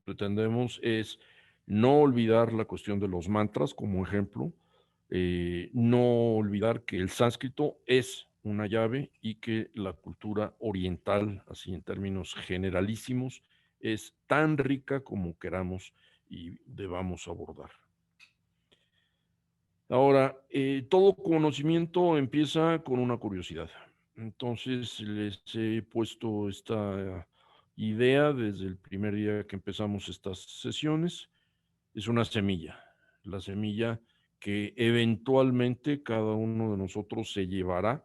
pretendemos es no olvidar la cuestión de los mantras como ejemplo, no olvidar que el sánscrito es una llave y que la cultura oriental, así en términos generalísimos, es tan rica como queramos y debamos abordar. Ahora, todo conocimiento empieza con una curiosidad. Entonces, les he puesto esta idea desde el primer día que empezamos estas sesiones. Es una semilla, la semilla que eventualmente cada uno de nosotros se llevará,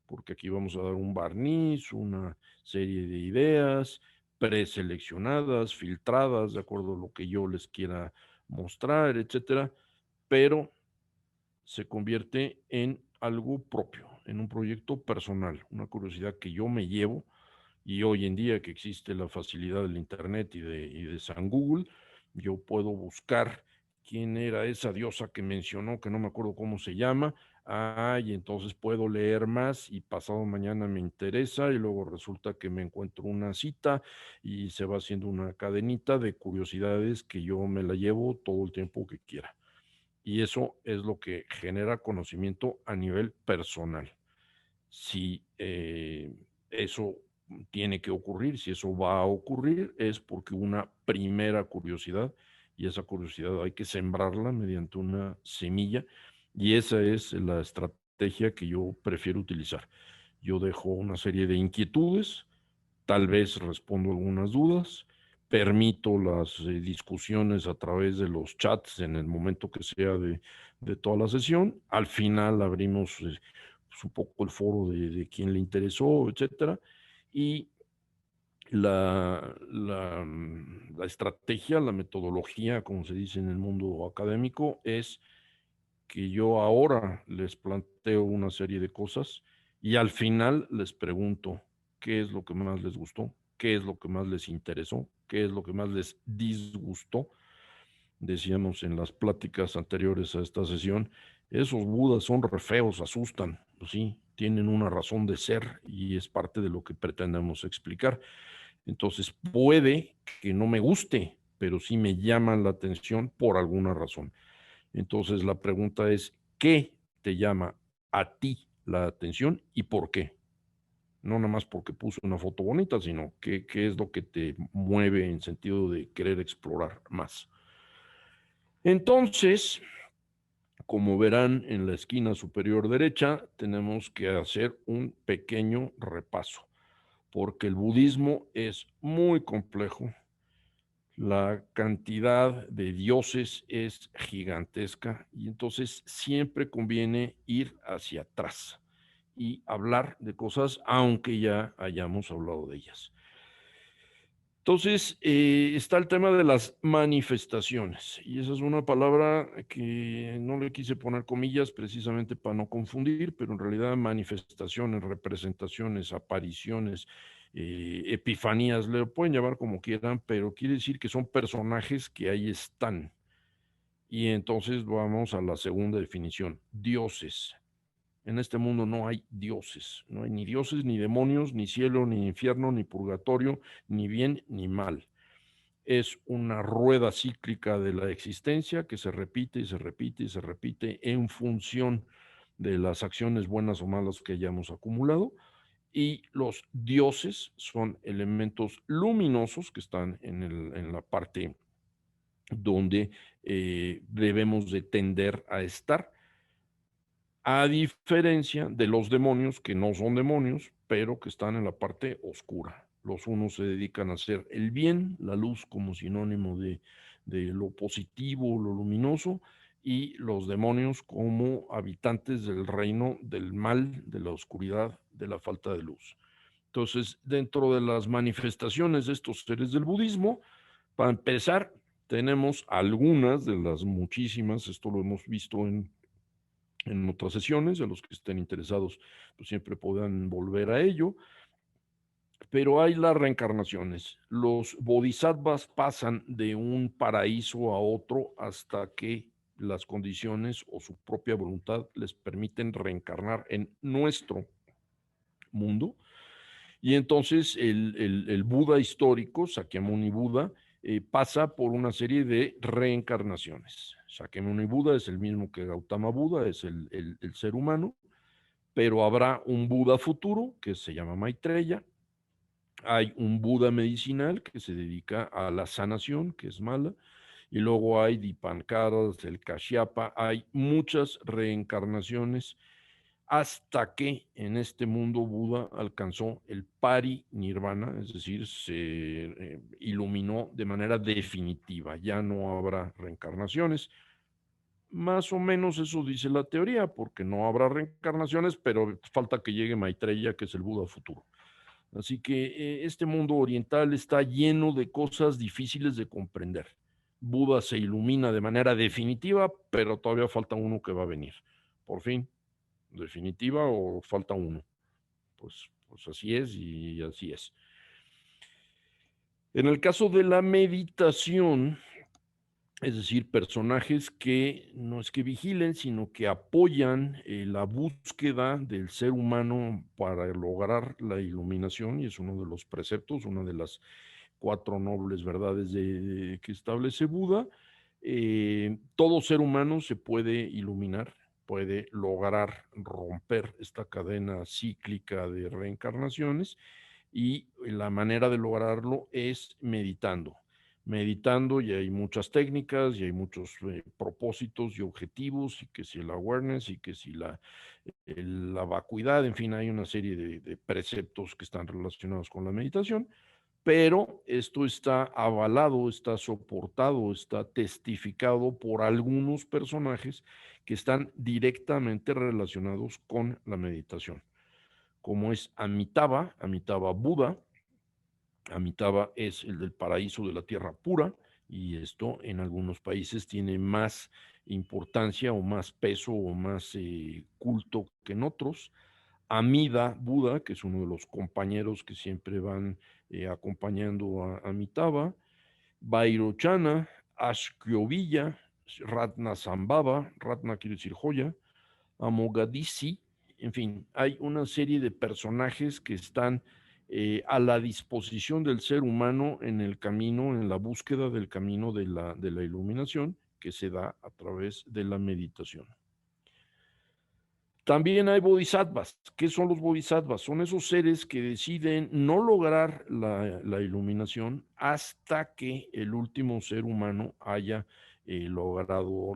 porque aquí vamos a dar un barniz, una serie de ideas preseleccionadas, filtradas, de acuerdo a lo que yo les quiera mostrar, etcétera, pero se convierte en algo propio, en un proyecto personal, una curiosidad que yo me llevo. Y hoy en día que existe la facilidad del Internet y de San Google, yo puedo buscar quién era esa diosa que mencionó, que no me acuerdo cómo se llama, y entonces puedo leer más y pasado mañana me interesa y luego resulta que me encuentro una cita y se va haciendo una cadenita de curiosidades que yo me la llevo todo el tiempo que quiera. Y eso es lo que genera conocimiento a nivel personal. Si eso tiene que ocurrir, si eso va a ocurrir, es porque una primera curiosidad, y esa curiosidad hay que sembrarla mediante una semilla, y esa es la estrategia que yo prefiero utilizar. Yo dejo una serie de inquietudes, tal vez respondo algunas dudas, permito las discusiones a través de los chats en el momento que sea de toda la sesión. Al final abrimos pues, un poco el foro de quien le interesó, etcétera. Y la estrategia, la metodología, como se dice en el mundo académico, es que yo ahora les planteo una serie de cosas y al final les pregunto qué es lo que más les gustó, qué es lo que más les interesó, qué es lo que más les disgustó. Decíamos en las pláticas anteriores a esta sesión, esos budas son re feos, asustan, pues sí, tienen una razón de ser y es parte de lo que pretendemos explicar. Entonces puede que no me guste, pero sí me llaman la atención por alguna razón. Entonces la pregunta es, ¿qué te llama a ti la atención y por qué? No nada más porque puso una foto bonita, sino qué es lo que te mueve en sentido de querer explorar más. Entonces, como verán en la esquina superior derecha, tenemos que hacer un pequeño repaso, porque el budismo es muy complejo. La cantidad de dioses es gigantesca y entonces siempre conviene ir hacia atrás y hablar de cosas aunque ya hayamos hablado de ellas. Entonces, está el tema de las manifestaciones y esa es una palabra que no le quise poner comillas precisamente para no confundir, pero en realidad manifestaciones, representaciones, apariciones, epifanías, le pueden llamar como quieran, pero quiere decir que son personajes que ahí están. Y entonces vamos a la segunda definición, dioses. En este mundo no hay dioses, no hay ni dioses, ni demonios, ni cielo, ni infierno, ni purgatorio, ni bien, ni mal. Es una rueda cíclica de la existencia que se repite y se repite y se repite en función de las acciones buenas o malas que hayamos acumulado. Y los dioses son elementos luminosos que están en la parte donde debemos de tender a estar, a diferencia de los demonios, que no son demonios, pero que están en la parte oscura. Los unos se dedican a hacer el bien, la luz como sinónimo de lo positivo, lo luminoso, y los demonios como habitantes del reino del mal, de la oscuridad, de la falta de luz. Entonces, dentro de las manifestaciones de estos seres del budismo, para empezar, tenemos algunas de las muchísimas, esto lo hemos visto en otras sesiones, a los que estén interesados, pues siempre puedan volver a ello, pero hay las reencarnaciones. Los bodhisattvas pasan de un paraíso a otro hasta que las condiciones o su propia voluntad les permiten reencarnar en nuestro mundo. Y entonces el Buda histórico, Sakyamuni Buda, pasa por una serie de reencarnaciones. Shakyamuni Buda es el mismo que Gautama Buda, es el ser humano, pero habrá un Buda futuro que se llama Maitreya. Hay un Buda medicinal que se dedica a la sanación, que es mala, y luego hay Dipankaras, el Kashyapa, hay muchas reencarnaciones hasta que en este mundo Buda alcanzó el parinirvana, es decir, se iluminó de manera definitiva, ya no habrá reencarnaciones. Más o menos eso dice la teoría, porque no habrá reencarnaciones, pero falta que llegue Maitreya, que es el Buda futuro. Así que este mundo oriental está lleno de cosas difíciles de comprender. Buda se ilumina de manera definitiva, pero todavía falta uno que va a venir. Por fin, definitiva o falta uno. Pues así es y así es. En el caso de la meditación, es decir, personajes que no es que vigilen, sino que apoyan la búsqueda del ser humano para lograr la iluminación, y es uno de los preceptos, una de las 4 nobles verdades que establece Buda. Todo ser humano se puede iluminar, puede lograr romper esta cadena cíclica de reencarnaciones, y la manera de lograrlo es meditando. Meditando, y hay muchas técnicas, y hay muchos propósitos y objetivos, y que si el awareness, y que si la vacuidad, en fin, hay una serie de preceptos que están relacionados con la meditación, pero esto está avalado, está soportado, está testificado por algunos personajes que están directamente relacionados con la meditación, como es Amitabha, Amitabha Buda. Amitabha es el del paraíso de la tierra pura, y esto en algunos países tiene más importancia o más peso o más culto que en otros. Amida Buda, que es uno de los compañeros que siempre van acompañando a Amitabha. Vairochana, Ashkyovilla, Ratna Sambhava, Ratna quiere decir joya, Amogadisi, en fin, hay una serie de personajes que están a la disposición del ser humano en el camino, en la búsqueda del camino de la iluminación, que se da a través de la meditación. También hay bodhisattvas. ¿Qué son los bodhisattvas? Son esos seres que deciden no lograr la iluminación hasta que el último ser humano haya logrado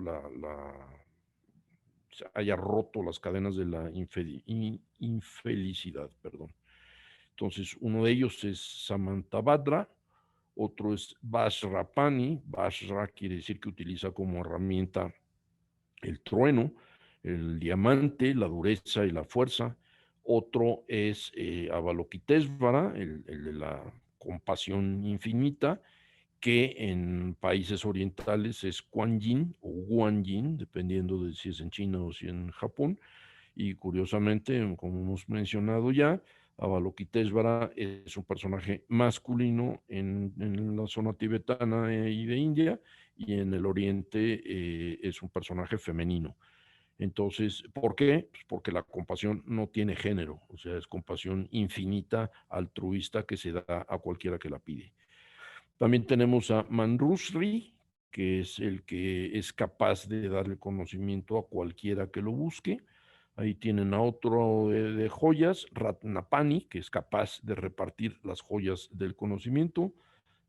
haya roto las cadenas de la infelicidad, perdón. Entonces, uno de ellos es Samantabhadra, otro es Vajrapani. Vajra quiere decir que utiliza como herramienta el trueno, el diamante, la dureza y la fuerza. Otro es Avalokitesvara, el de la compasión infinita, que en países orientales es Kuan Yin o Guan Yin, dependiendo de si es en China o si en Japón. Y curiosamente, como hemos mencionado ya, Avalokitesvara es un personaje masculino en la zona tibetana y de India, y en el oriente es un personaje femenino. Entonces, ¿por qué? Pues porque la compasión no tiene género, o sea, es compasión infinita, altruista, que se da a cualquiera que la pide. También tenemos a Manjushri, que es el que es capaz de darle conocimiento a cualquiera que lo busque. Ahí tienen a otro de joyas, Ratnapani, que es capaz de repartir las joyas del conocimiento.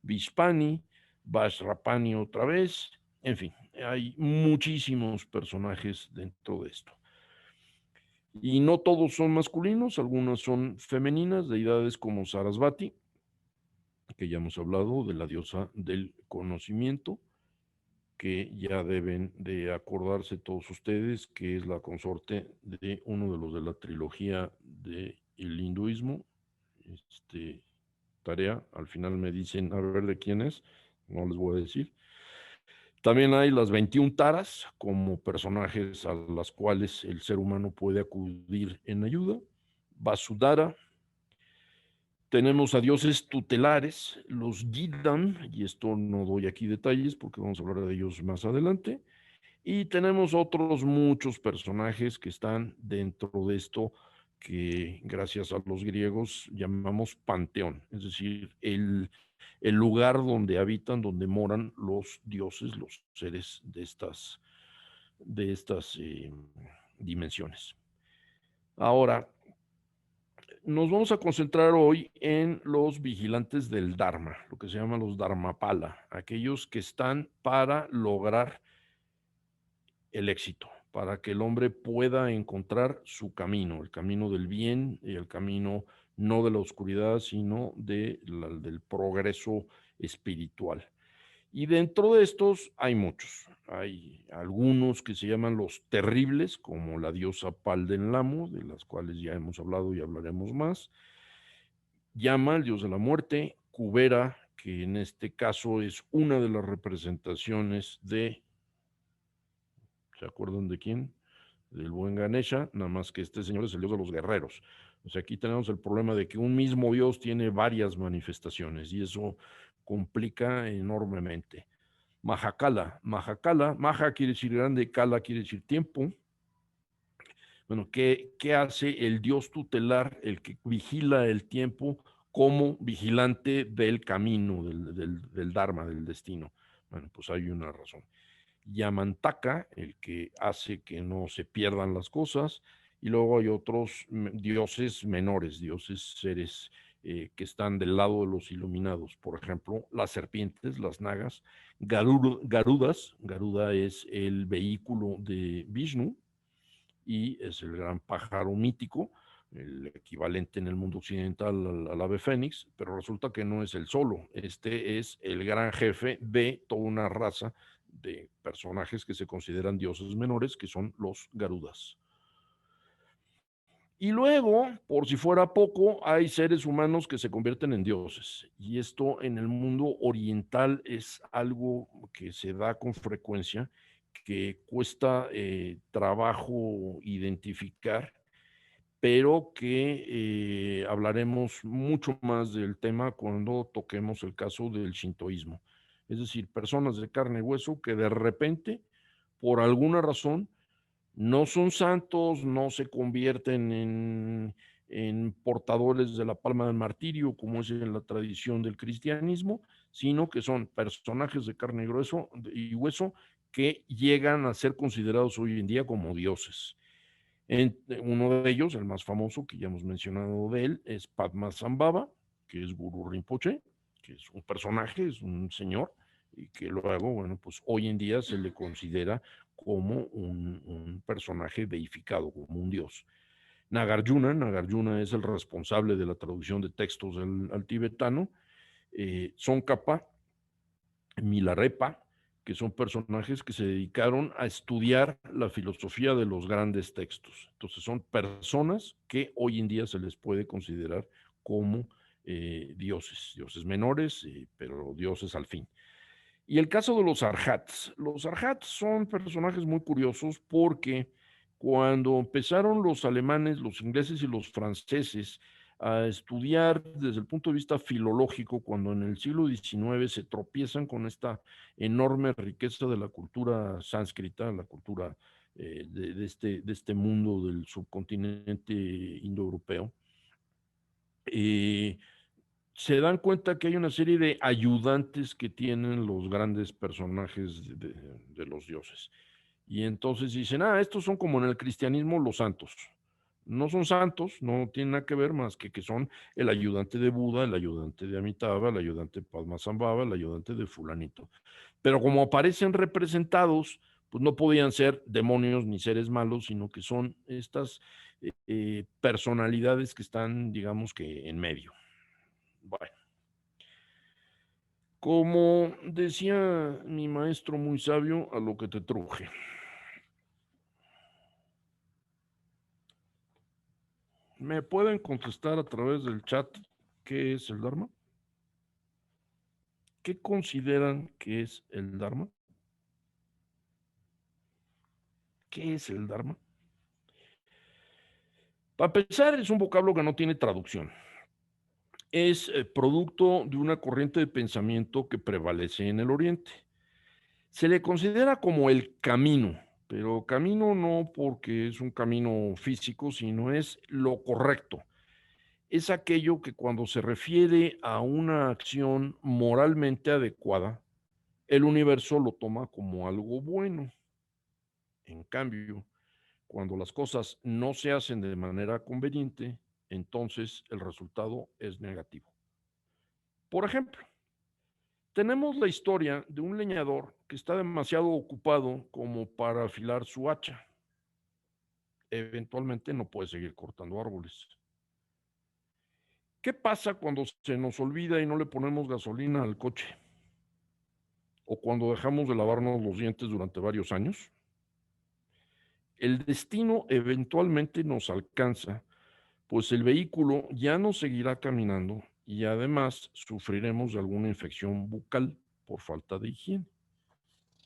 Vishpani, Vajrapani otra vez. En fin, hay muchísimos personajes dentro de esto. Y no todos son masculinos, algunas son femeninas, deidades como Sarasvati, que ya hemos hablado, de la diosa del conocimiento, que ya deben de acordarse todos ustedes, que es la consorte de uno de los de la trilogía del hinduismo. Tarea, al final me dicen a ver de quién es, no les voy a decir. También hay las 21 taras como personajes a las cuales el ser humano puede acudir en ayuda. Vasudhara. Tenemos a dioses tutelares, los Yidam, y esto no doy aquí detalles porque vamos a hablar de ellos más adelante. Y tenemos otros muchos personajes que están dentro de esto que gracias a los griegos llamamos panteón, es decir, el lugar donde habitan, donde moran los dioses, los seres de estas dimensiones. Ahora, nos vamos a concentrar hoy en los vigilantes del Dharma, lo que se llaman los Dharmapala, aquellos que están para lograr el éxito, para que el hombre pueda encontrar su camino, el camino del bien y el camino no de la oscuridad, sino del progreso espiritual. Y dentro de estos hay muchos. Hay algunos que se llaman los terribles, como la diosa Paldenlamo, de las cuales ya hemos hablado y hablaremos más. Yama, el dios de la muerte. Kubera, que en este caso es una de las representaciones de, ¿se acuerdan de quién? Del buen Ganesha, nada más que este señor es el dios de los guerreros. O sea, aquí tenemos el problema de que un mismo dios tiene varias manifestaciones y eso complica enormemente. Mahakala, Maha quiere decir grande, Kala quiere decir tiempo. Bueno, ¿qué hace el dios tutelar, el que vigila el tiempo como vigilante del camino, del Dharma, del destino? Bueno, pues hay una razón. Yamantaka, el que hace que no se pierdan las cosas, y luego hay otros dioses menores, dioses, seres que están del lado de los iluminados. Por ejemplo, las serpientes, las nagas, Garudas, Garuda es el vehículo de Vishnu y es el gran pájaro mítico, el equivalente en el mundo occidental al ave fénix, pero resulta que no es el solo. Este es el gran jefe de toda una raza de personajes que se consideran dioses menores, que son los Garudas. Y luego, por si fuera poco, hay seres humanos que se convierten en dioses. Y esto en el mundo oriental es algo que se da con frecuencia, que cuesta trabajo identificar, pero que hablaremos mucho más del tema cuando toquemos el caso del shintoísmo. Es decir, personas de carne y hueso que de repente, por alguna razón, no son santos, no se convierten en portadores de la palma del martirio, como es en la tradición del cristianismo, sino que son personajes de carne y hueso que llegan a ser considerados hoy en día como dioses. Uno de ellos, el más famoso, que ya hemos mencionado de él, es Padmasambhava, que es Guru Rinpoche, que es un personaje, es un señor, y que luego, bueno, pues hoy en día se le considera como un personaje deificado, como un dios. Nagarjuna es el responsable de la traducción de textos al tibetano. Tsongkhapa, Milarepa, que son personajes que se dedicaron a estudiar la filosofía de los grandes textos. Entonces son personas que hoy en día se les puede considerar como dioses menores, pero dioses al fin. Y el caso de los arhats. Los arhats son personajes muy curiosos porque cuando empezaron los alemanes, los ingleses y los franceses a estudiar desde el punto de vista filológico, cuando en el siglo XIX se tropiezan con esta enorme riqueza de la cultura sánscrita, la cultura de este mundo del subcontinente indoeuropeo, eh, se dan cuenta que hay una serie de ayudantes que tienen los grandes personajes de los dioses. Y entonces dicen, estos son como en el cristianismo los santos. No son santos, no tienen nada que ver más que son el ayudante de Buda, el ayudante de Amitabha, el ayudante de Padmasambhava, el ayudante de fulanito. Pero como aparecen representados, pues no podían ser demonios ni seres malos, sino que son estas personalidades que están, digamos que en medio. Bueno, como decía mi maestro muy sabio, a lo que te truje. ¿Me pueden contestar a través del chat qué es el Dharma? ¿Qué consideran que es el Dharma? ¿Qué es el Dharma? Para empezar, es un vocablo que no tiene traducción. Es producto de una corriente de pensamiento que prevalece en el Oriente. Se le considera como el camino, pero camino no porque es un camino físico, sino es lo correcto. es aquello que cuando se refiere a una acción moralmente adecuada, el universo lo toma como algo bueno. En cambio, cuando las cosas no se hacen de manera conveniente, entonces el resultado es negativo. Por ejemplo, tenemos la historia de un leñador que está demasiado ocupado como para afilar su hacha. Eventualmente no puede seguir cortando árboles. ¿Qué pasa cuando se nos olvida y no le ponemos gasolina al coche? ¿O cuando dejamos de lavarnos los dientes durante varios años? El destino eventualmente nos alcanza, pues el vehículo ya no seguirá caminando y además sufriremos de alguna infección bucal por falta de higiene.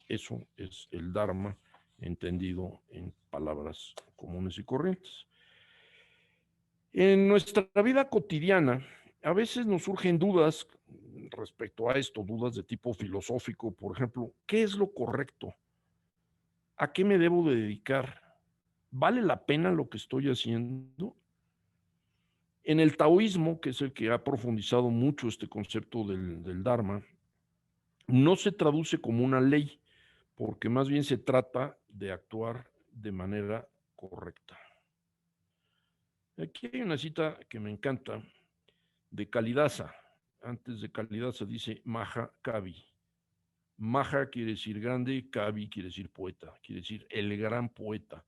Eso es el Dharma entendido en palabras comunes y corrientes. En nuestra vida cotidiana, a veces nos surgen dudas respecto a esto, dudas de tipo filosófico, por ejemplo, ¿qué es lo correcto? ¿A qué me debo de dedicar? ¿Vale la pena lo que estoy haciendo? En el taoísmo, que es el que ha profundizado mucho este concepto del Dharma, no se traduce como una ley, porque más bien se trata de actuar de manera correcta. Aquí hay una cita que me encanta de Kalidasa. Antes de Kalidasa dice Maha Kavi. Maha quiere decir grande, Kavi quiere decir poeta, quiere decir el gran poeta,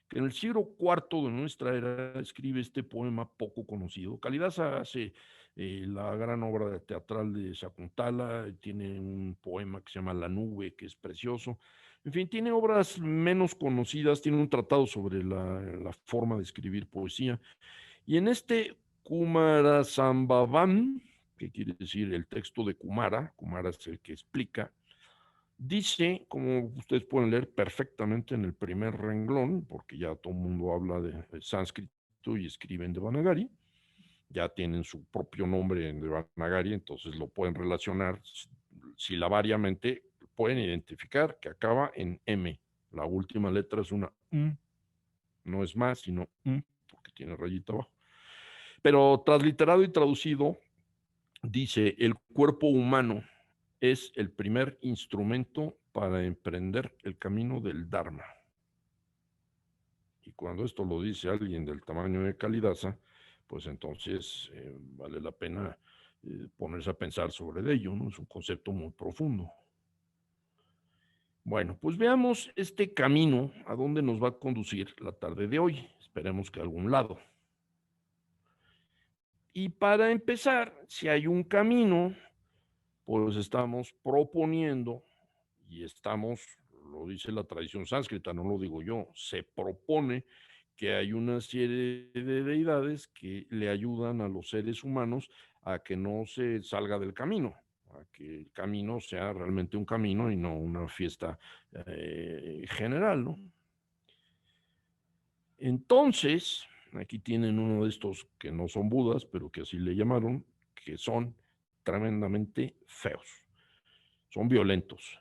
que en el siglo IV de nuestra era escribe este poema poco conocido. Kalidasa hace la gran obra teatral de Shakuntala, tiene un poema que se llama La nube, que es precioso. En fin, tiene obras menos conocidas, tiene un tratado sobre la forma de escribir poesía. Y en este Kumarasambhavam, que quiere decir el texto de Kumara, Kumara es el que explica, dice, como ustedes pueden leer perfectamente en el primer renglón, porque ya todo el mundo habla de sánscrito y escriben Devanagari, ya tienen su propio nombre en Devanagari, entonces lo pueden relacionar silabariamente, pueden identificar que acaba en M. La última letra es una no es más, sino porque tiene rayita abajo. Pero transliterado y traducido, dice, el cuerpo humano es el primer instrumento para emprender el camino del Dharma. Y cuando esto lo dice alguien del tamaño de Kalidasa, pues entonces vale la pena ponerse a pensar sobre ello, ¿no? Es un concepto muy profundo. Bueno, pues veamos este camino a dónde nos va a conducir la tarde de hoy. Esperemos que a algún lado. Y para empezar, si hay un camino, pues estamos proponiendo y estamos, lo dice la tradición sánscrita, no lo digo yo, se propone que hay una serie de deidades que le ayudan a los seres humanos a que no se salga del camino, a que el camino sea realmente un camino y no una fiesta general, ¿no? Entonces, aquí tienen uno de estos que no son budas, pero que así le llamaron, que son tremendamente feos, son violentos.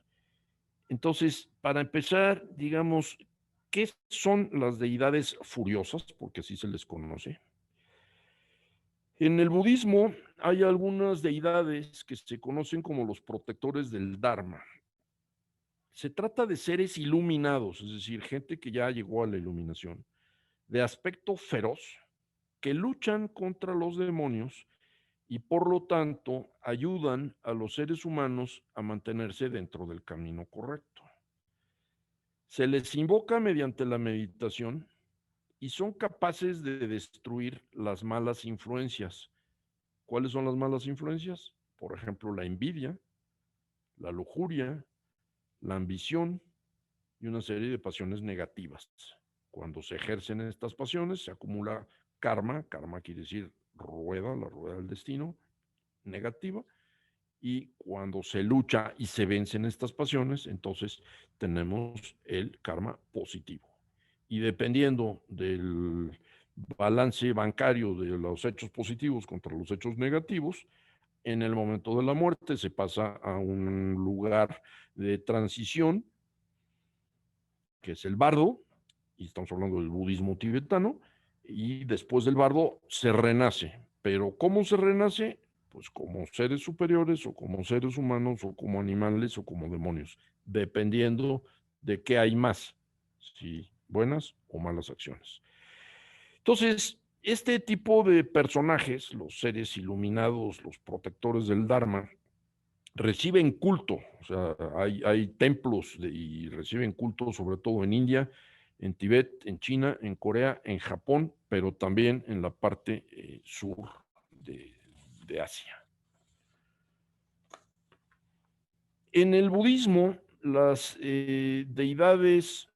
Entonces, para empezar, digamos, ¿qué son las deidades furiosas? Porque así se les conoce. En el budismo hay algunas deidades que se conocen como los protectores del Dharma. Se trata de seres iluminados, es decir, gente que ya llegó a la iluminación, de aspecto feroz, que luchan contra los demonios y por lo tanto ayudan a los seres humanos a mantenerse dentro del camino correcto. Se les invoca mediante la meditación y son capaces de destruir las malas influencias. ¿Cuáles son las malas influencias? Por ejemplo, la envidia, la lujuria, la ambición y una serie de pasiones negativas. Cuando se ejercen estas pasiones, se acumula karma, karma quiere decir rueda, la rueda del destino, negativa, y cuando se lucha y se vencen estas pasiones, entonces tenemos el karma positivo. Y dependiendo del balance bancario de los hechos positivos contra los hechos negativos, en el momento de la muerte se pasa a un lugar de transición, que es el bardo, y estamos hablando del budismo tibetano, y después del bardo se renace, Pero ¿cómo se renace? Pues como seres superiores o como seres humanos o como animales o como demonios, dependiendo de qué hay más, si buenas o malas acciones. Entonces, este tipo de personajes, los seres iluminados, los protectores del Dharma, reciben culto, o sea, hay templos y reciben culto sobre todo en India, en Tibet, en China, en Corea, en Japón, pero también en la parte sur de, de Asia. En el budismo, las deidades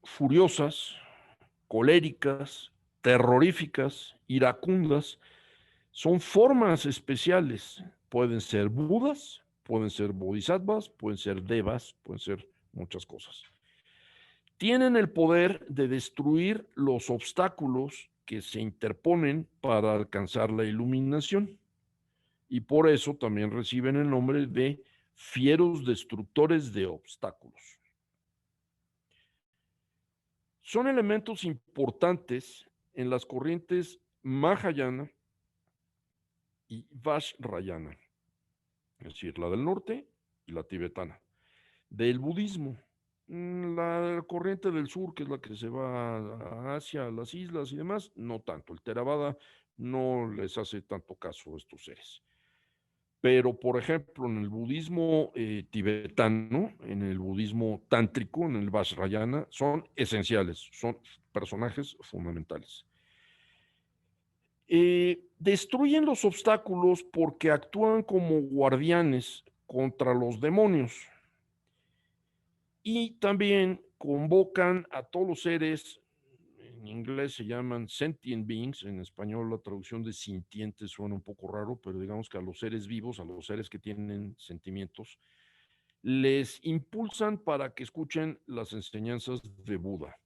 furiosas, coléricas, terroríficas, iracundas, son formas especiales. Pueden ser budas, pueden ser bodhisattvas, pueden ser devas, pueden ser muchas cosas. Tienen el poder de destruir los obstáculos que se interponen para alcanzar la iluminación. Y por eso también reciben el nombre de fieros destructores de obstáculos. Son elementos importantes en las corrientes Mahayana y Vajrayana, es decir, la del norte y la tibetana. Del budismo, la corriente del sur, que es la que se va a Asia, a las islas y demás, no tanto. El Theravada no les hace tanto caso a estos seres. Pero, por ejemplo, en el budismo tibetano, en el budismo tántrico, en el Vajrayana, son esenciales, son personajes fundamentales. Destruyen los obstáculos porque actúan como guardianes contra los demonios y también convocan a todos los seres, en inglés se llaman sentient beings, en español la traducción de sintientes suena un poco raro, pero digamos que a los seres vivos, a los seres que tienen sentimientos, les impulsan para que escuchen las enseñanzas de Buda.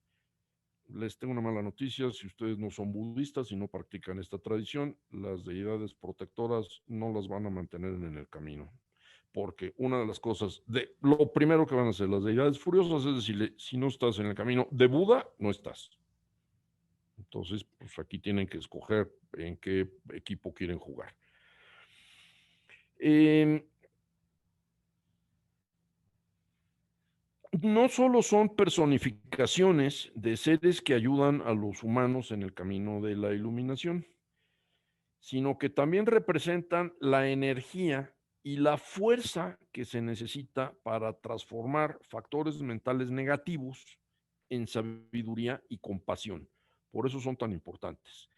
Les tengo una mala noticia, si ustedes no son budistas y no practican esta tradición, las deidades protectoras no las van a mantener en el camino. Porque una de las cosas, lo primero que van a hacer las deidades furiosas es decirle, si no estás en el camino de Buda, no estás. Entonces, pues aquí tienen que escoger en qué equipo quieren jugar. No solo son personificaciones de seres que ayudan a los humanos en el camino de la iluminación, sino que también representan la energía y la fuerza que se necesita para transformar factores mentales negativos en sabiduría y compasión. Por eso son tan importantes.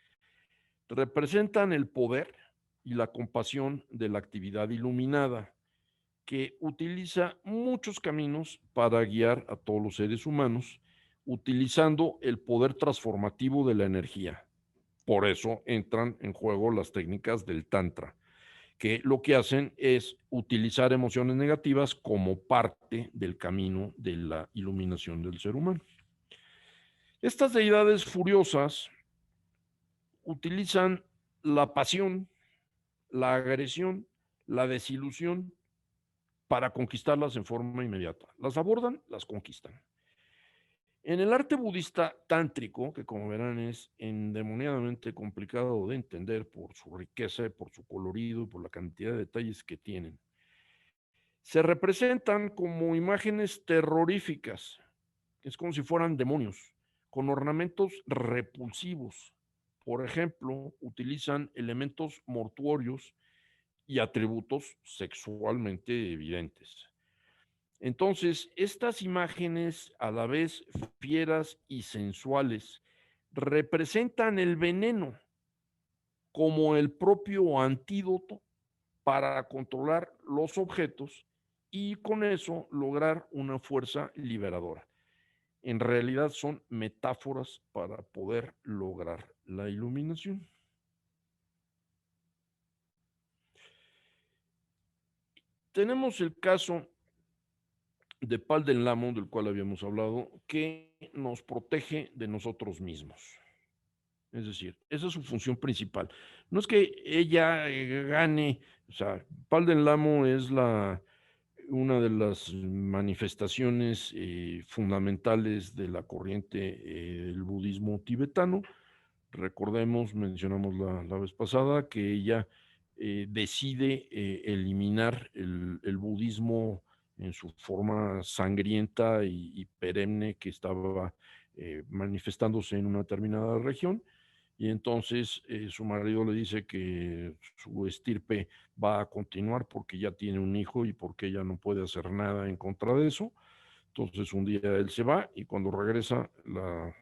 Representan el poder y la compasión de la actividad iluminada, que utiliza muchos caminos para guiar a todos los seres humanos, utilizando el poder transformativo de la energía. Por eso entran en juego las técnicas del Tantra, que lo que hacen es utilizar emociones negativas como parte del camino de la iluminación del ser humano. Estas deidades furiosas utilizan la pasión, la agresión, la desilusión para conquistarlas en forma inmediata. Las abordan, las conquistan. En el arte budista tántrico, que como verán es endemoniadamente complicado de entender por su riqueza, por su colorido y por la cantidad de detalles que tienen, se representan como imágenes terroríficas, es como si fueran demonios, con ornamentos repulsivos. Por ejemplo, utilizan elementos mortuorios y atributos sexualmente evidentes. Entonces, estas imágenes, a la vez fieras y sensuales, representan el veneno como el propio antídoto para controlar los objetos y con eso lograr una fuerza liberadora. En realidad son metáforas para poder lograr la iluminación. Tenemos el caso de Pal del Lamo, del cual habíamos hablado, que nos protege de nosotros mismos. Es decir, esa es su función principal. No es que ella gane, o sea, Pal del Lamo es la una de las manifestaciones fundamentales de la corriente del budismo tibetano. Recordemos, mencionamos la vez pasada, que ella decide eliminar el budismo en su forma sangrienta y perenne que estaba manifestándose en una determinada región. Y entonces su marido le dice que su estirpe va a continuar porque ya tiene un hijo y porque ella no puede hacer nada en contra de eso. Entonces un día él se va y cuando regresa la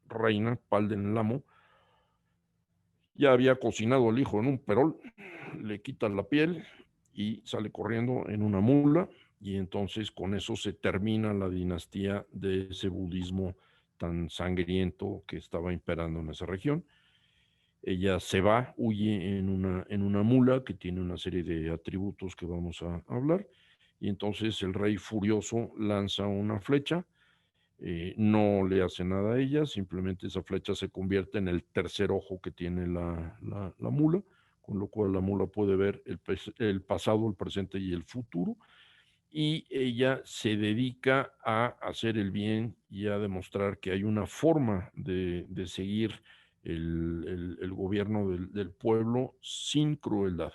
reina Palden Lamo ya había cocinado al hijo en un perol, le quitan la piel y sale corriendo en una mula, y entonces con eso se termina la dinastía de ese budismo tan sangriento que estaba imperando en esa región. Ella se va, huye en una mula que tiene una serie de atributos que vamos a hablar, y entonces el rey furioso lanza una flecha. No le hace nada a ella, simplemente esa flecha se convierte en el tercer ojo que tiene la mula, con lo cual la mula puede ver el pasado, el presente y el futuro, y ella se dedica a hacer el bien y a demostrar que hay una forma de seguir el gobierno del pueblo sin crueldad.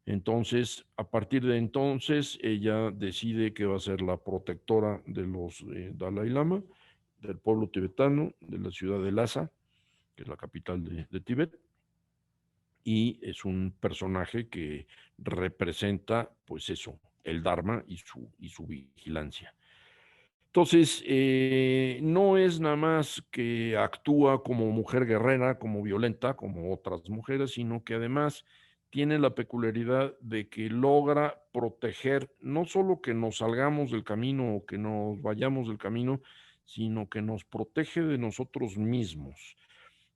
Entonces, a partir de entonces, ella decide que va a ser la protectora de los Dalai Lama, del pueblo tibetano, de la ciudad de Lhasa, que es la capital de Tíbet, y es un personaje que representa, pues eso, el Dharma y su vigilancia. Entonces, no es nada más que actúa como mujer guerrera, como violenta, como otras mujeres, sino que además tiene la peculiaridad de que logra proteger, no solo que nos salgamos del camino o que nos vayamos del camino, sino que nos protege de nosotros mismos.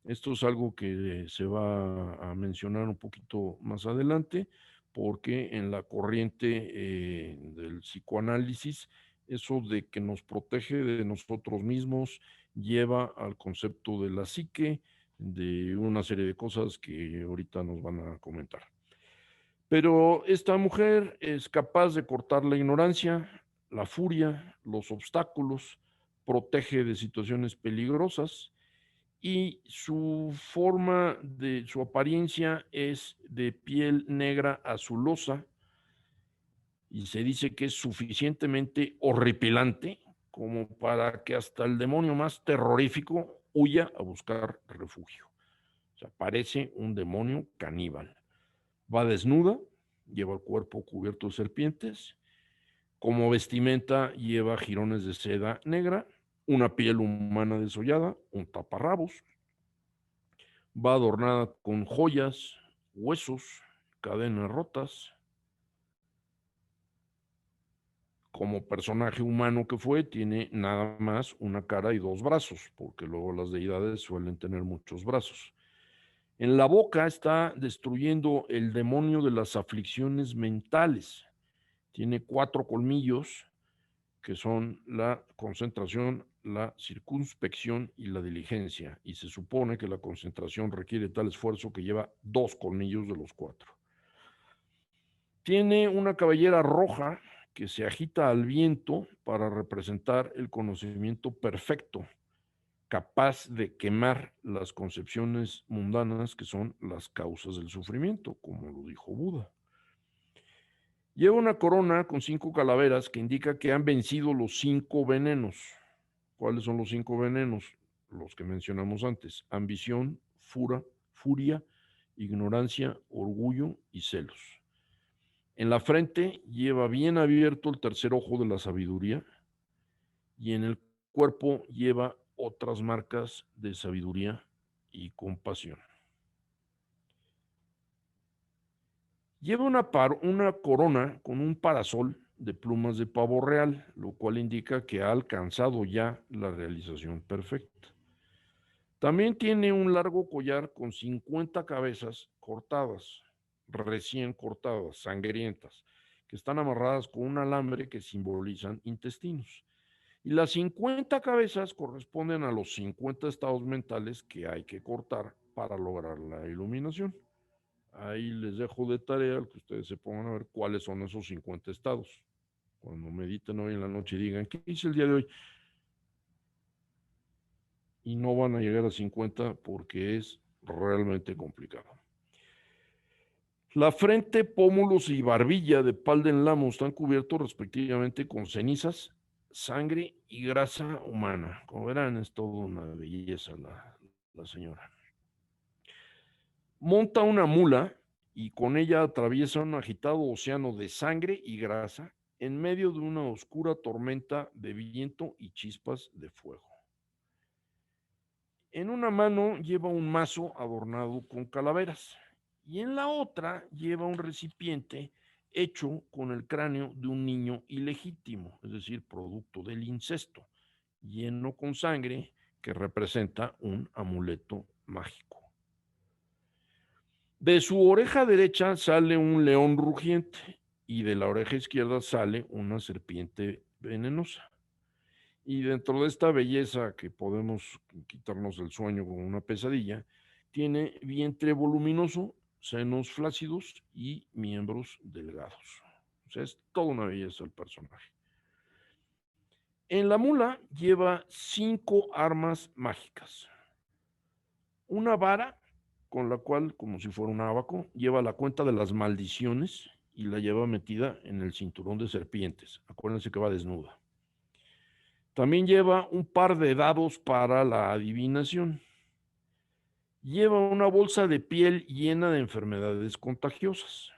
Esto es algo que se va a mencionar un poquito más adelante, porque en la corriente del psicoanálisis, eso de que nos protege de nosotros mismos lleva al concepto de la psique, de una serie de cosas que ahorita nos van a comentar. Pero esta mujer es capaz de cortar la ignorancia, la furia, los obstáculos, protege de situaciones peligrosas, y su forma de su apariencia es de piel negra azulosa, y se dice que es suficientemente horripilante como para que hasta el demonio más terrorífico huya a buscar refugio. O sea, parece un demonio caníbal. Va desnuda, lleva el cuerpo cubierto de serpientes, como vestimenta lleva jirones de seda negra, una piel humana desollada, un taparrabos. Va adornada con joyas, huesos, cadenas rotas. Como personaje humano que fue, tiene nada más una cara y dos brazos, porque luego las deidades suelen tener muchos brazos. En la boca está destruyendo el demonio de las aflicciones mentales. Tiene 4 colmillos que son la concentración, la circunspección y la diligencia. Y se supone que la concentración requiere tal esfuerzo que lleva 2 colmillos de los 4. Tiene una cabellera roja que se agita al viento para representar el conocimiento perfecto, capaz de quemar las concepciones mundanas que son las causas del sufrimiento, como lo dijo Buda. Lleva una corona con 5 calaveras que indica que han vencido los 5 venenos. ¿Cuáles son los 5 venenos? Los que mencionamos antes: ambición, furia, ignorancia, orgullo y celos. En la frente lleva bien abierto el tercer ojo de la sabiduría, y en el cuerpo lleva otras marcas de sabiduría y compasión. Lleva una corona con un parasol de plumas de pavo real, lo cual indica que ha alcanzado ya la realización perfecta. También tiene un largo collar con 50 cabezas cortadas, recién cortadas, sangrientas, que están amarradas con un alambre que simbolizan intestinos. Y las 50 cabezas corresponden a los 50 estados mentales que hay que cortar para lograr la iluminación. Ahí les dejo de tarea que ustedes se pongan a ver cuáles son esos 50 estados. Cuando mediten hoy en la noche y digan, ¿qué hice el día de hoy? Y no van a llegar a 50 porque es realmente complicado. La frente, pómulos y barbilla de Palden Lamo están cubiertos respectivamente con cenizas, sangre y grasa humana. Como verán, es toda una belleza la señora. Monta una mula y con ella atraviesa un agitado océano de sangre y grasa en medio de una oscura tormenta de viento y chispas de fuego. En una mano lleva un mazo adornado con calaveras y en la otra lleva un recipiente hecho con el cráneo de un niño ilegítimo, es decir, producto del incesto, lleno con sangre que representa un amuleto mágico. De su oreja derecha sale un león rugiente y de la oreja izquierda sale una serpiente venenosa. Y dentro de esta belleza que podemos quitarnos el sueño con una pesadilla, tiene vientre voluminoso, senos flácidos y miembros delgados. O sea, es toda una belleza el personaje. En la mula lleva 5 armas mágicas. Una vara con la cual, como si fuera un abaco, lleva la cuenta de las maldiciones y la lleva metida en el cinturón de serpientes. Acuérdense que va desnuda. También lleva un par de dados para la adivinación. Lleva una bolsa de piel llena de enfermedades contagiosas.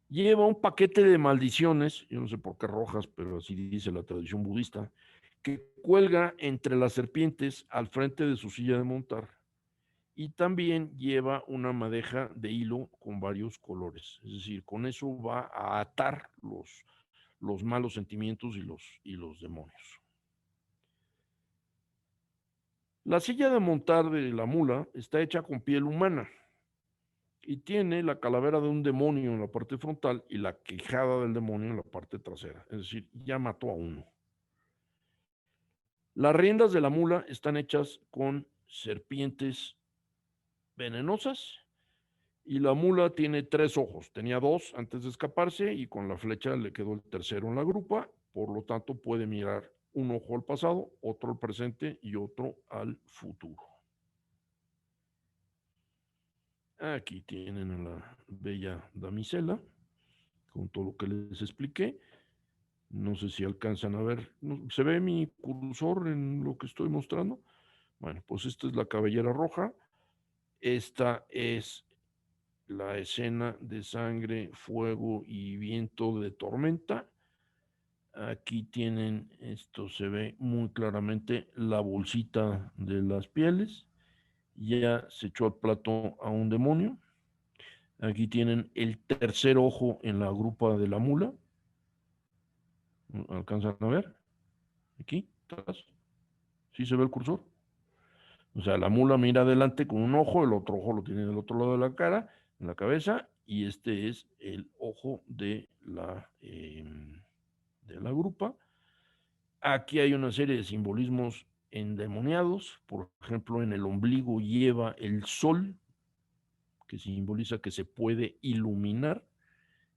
Lleva un paquete de maldiciones, yo no sé por qué rojas, pero así dice la tradición budista, que cuelga entre las serpientes al frente de su silla de montar. Y también lleva una madeja de hilo con varios colores. Es decir, con eso va a atar los malos sentimientos y los demonios. La silla de montar de la mula está hecha con piel humana y tiene la calavera de un demonio en la parte frontal y la quijada del demonio en la parte trasera. Es decir, ya mató a uno. Las riendas de la mula están hechas con serpientes venenosas y la mula tiene 3 ojos. Tenía 2 antes de escaparse y con la flecha le quedó el tercero en la grupa. Por lo tanto, puede mirar un ojo al pasado, otro al presente y otro al futuro. Aquí tienen a la bella damisela, con todo lo que les expliqué. No sé si alcanzan a ver. ¿Se ve mi cursor en lo que estoy mostrando? Bueno, pues esta es la cabellera roja. Esta es la escena de sangre, fuego y viento de tormenta. Aquí tienen, esto se ve muy claramente, la bolsita de las pieles. Ya se echó al plato a un demonio. Aquí tienen el tercer ojo en la grupa de la mula. ¿Alcanzan a ver? Aquí, atrás. ¿Sí se ve el cursor? O sea, la mula mira adelante con un ojo, el otro ojo lo tiene del otro lado de la cara, en la cabeza, y este es el ojo de la grupa. Aquí hay una serie de simbolismos endemoniados. Por ejemplo, en el ombligo lleva el sol, que simboliza que se puede iluminar.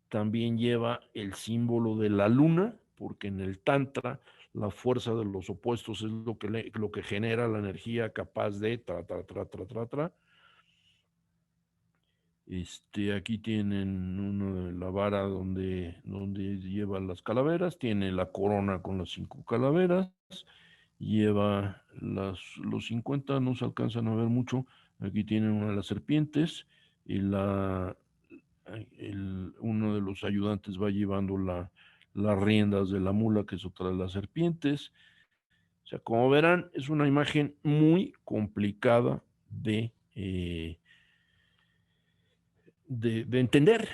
También lleva el símbolo de la luna, porque en el Tantra la fuerza de los opuestos es lo que genera la energía capaz de tra. Aquí tienen la vara donde lleva las calaveras, tiene la corona con las 5 calaveras, lleva los 50, no se alcanzan a ver mucho. Aquí tienen una de las serpientes y uno de los ayudantes va llevando las riendas de la mula, que es otra de las serpientes. O sea, como verán, es una imagen muy complicada de entender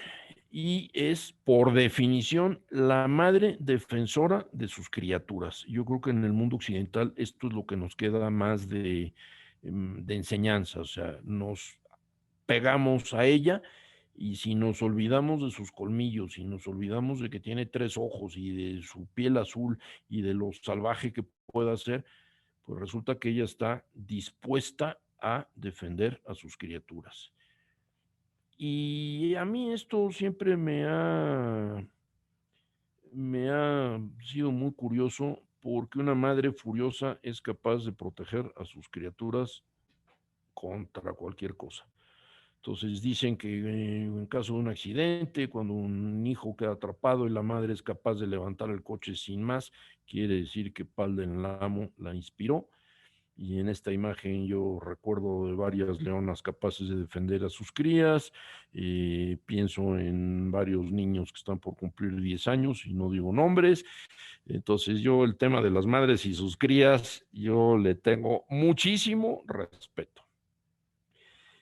y es, por definición, la madre defensora de sus criaturas. Yo creo que en el mundo occidental esto es lo que nos queda más de enseñanza, o sea, nos pegamos a ella y si nos olvidamos de sus colmillos, y nos olvidamos de que tiene 3 ojos y de su piel azul y de lo salvaje que pueda ser, pues resulta que ella está dispuesta a defender a sus criaturas. Y a mí esto siempre me ha sido muy curioso porque una madre furiosa es capaz de proteger a sus criaturas contra cualquier cosa. Entonces dicen que en caso de un accidente, cuando un hijo queda atrapado y la madre es capaz de levantar el coche sin más, quiere decir que Palden Lamo la inspiró. Y en esta imagen yo recuerdo de varias leonas capaces de defender a sus crías. Pienso en varios niños que están por cumplir 10 años y no digo nombres. Entonces yo el tema de las madres y sus crías, yo le tengo muchísimo respeto.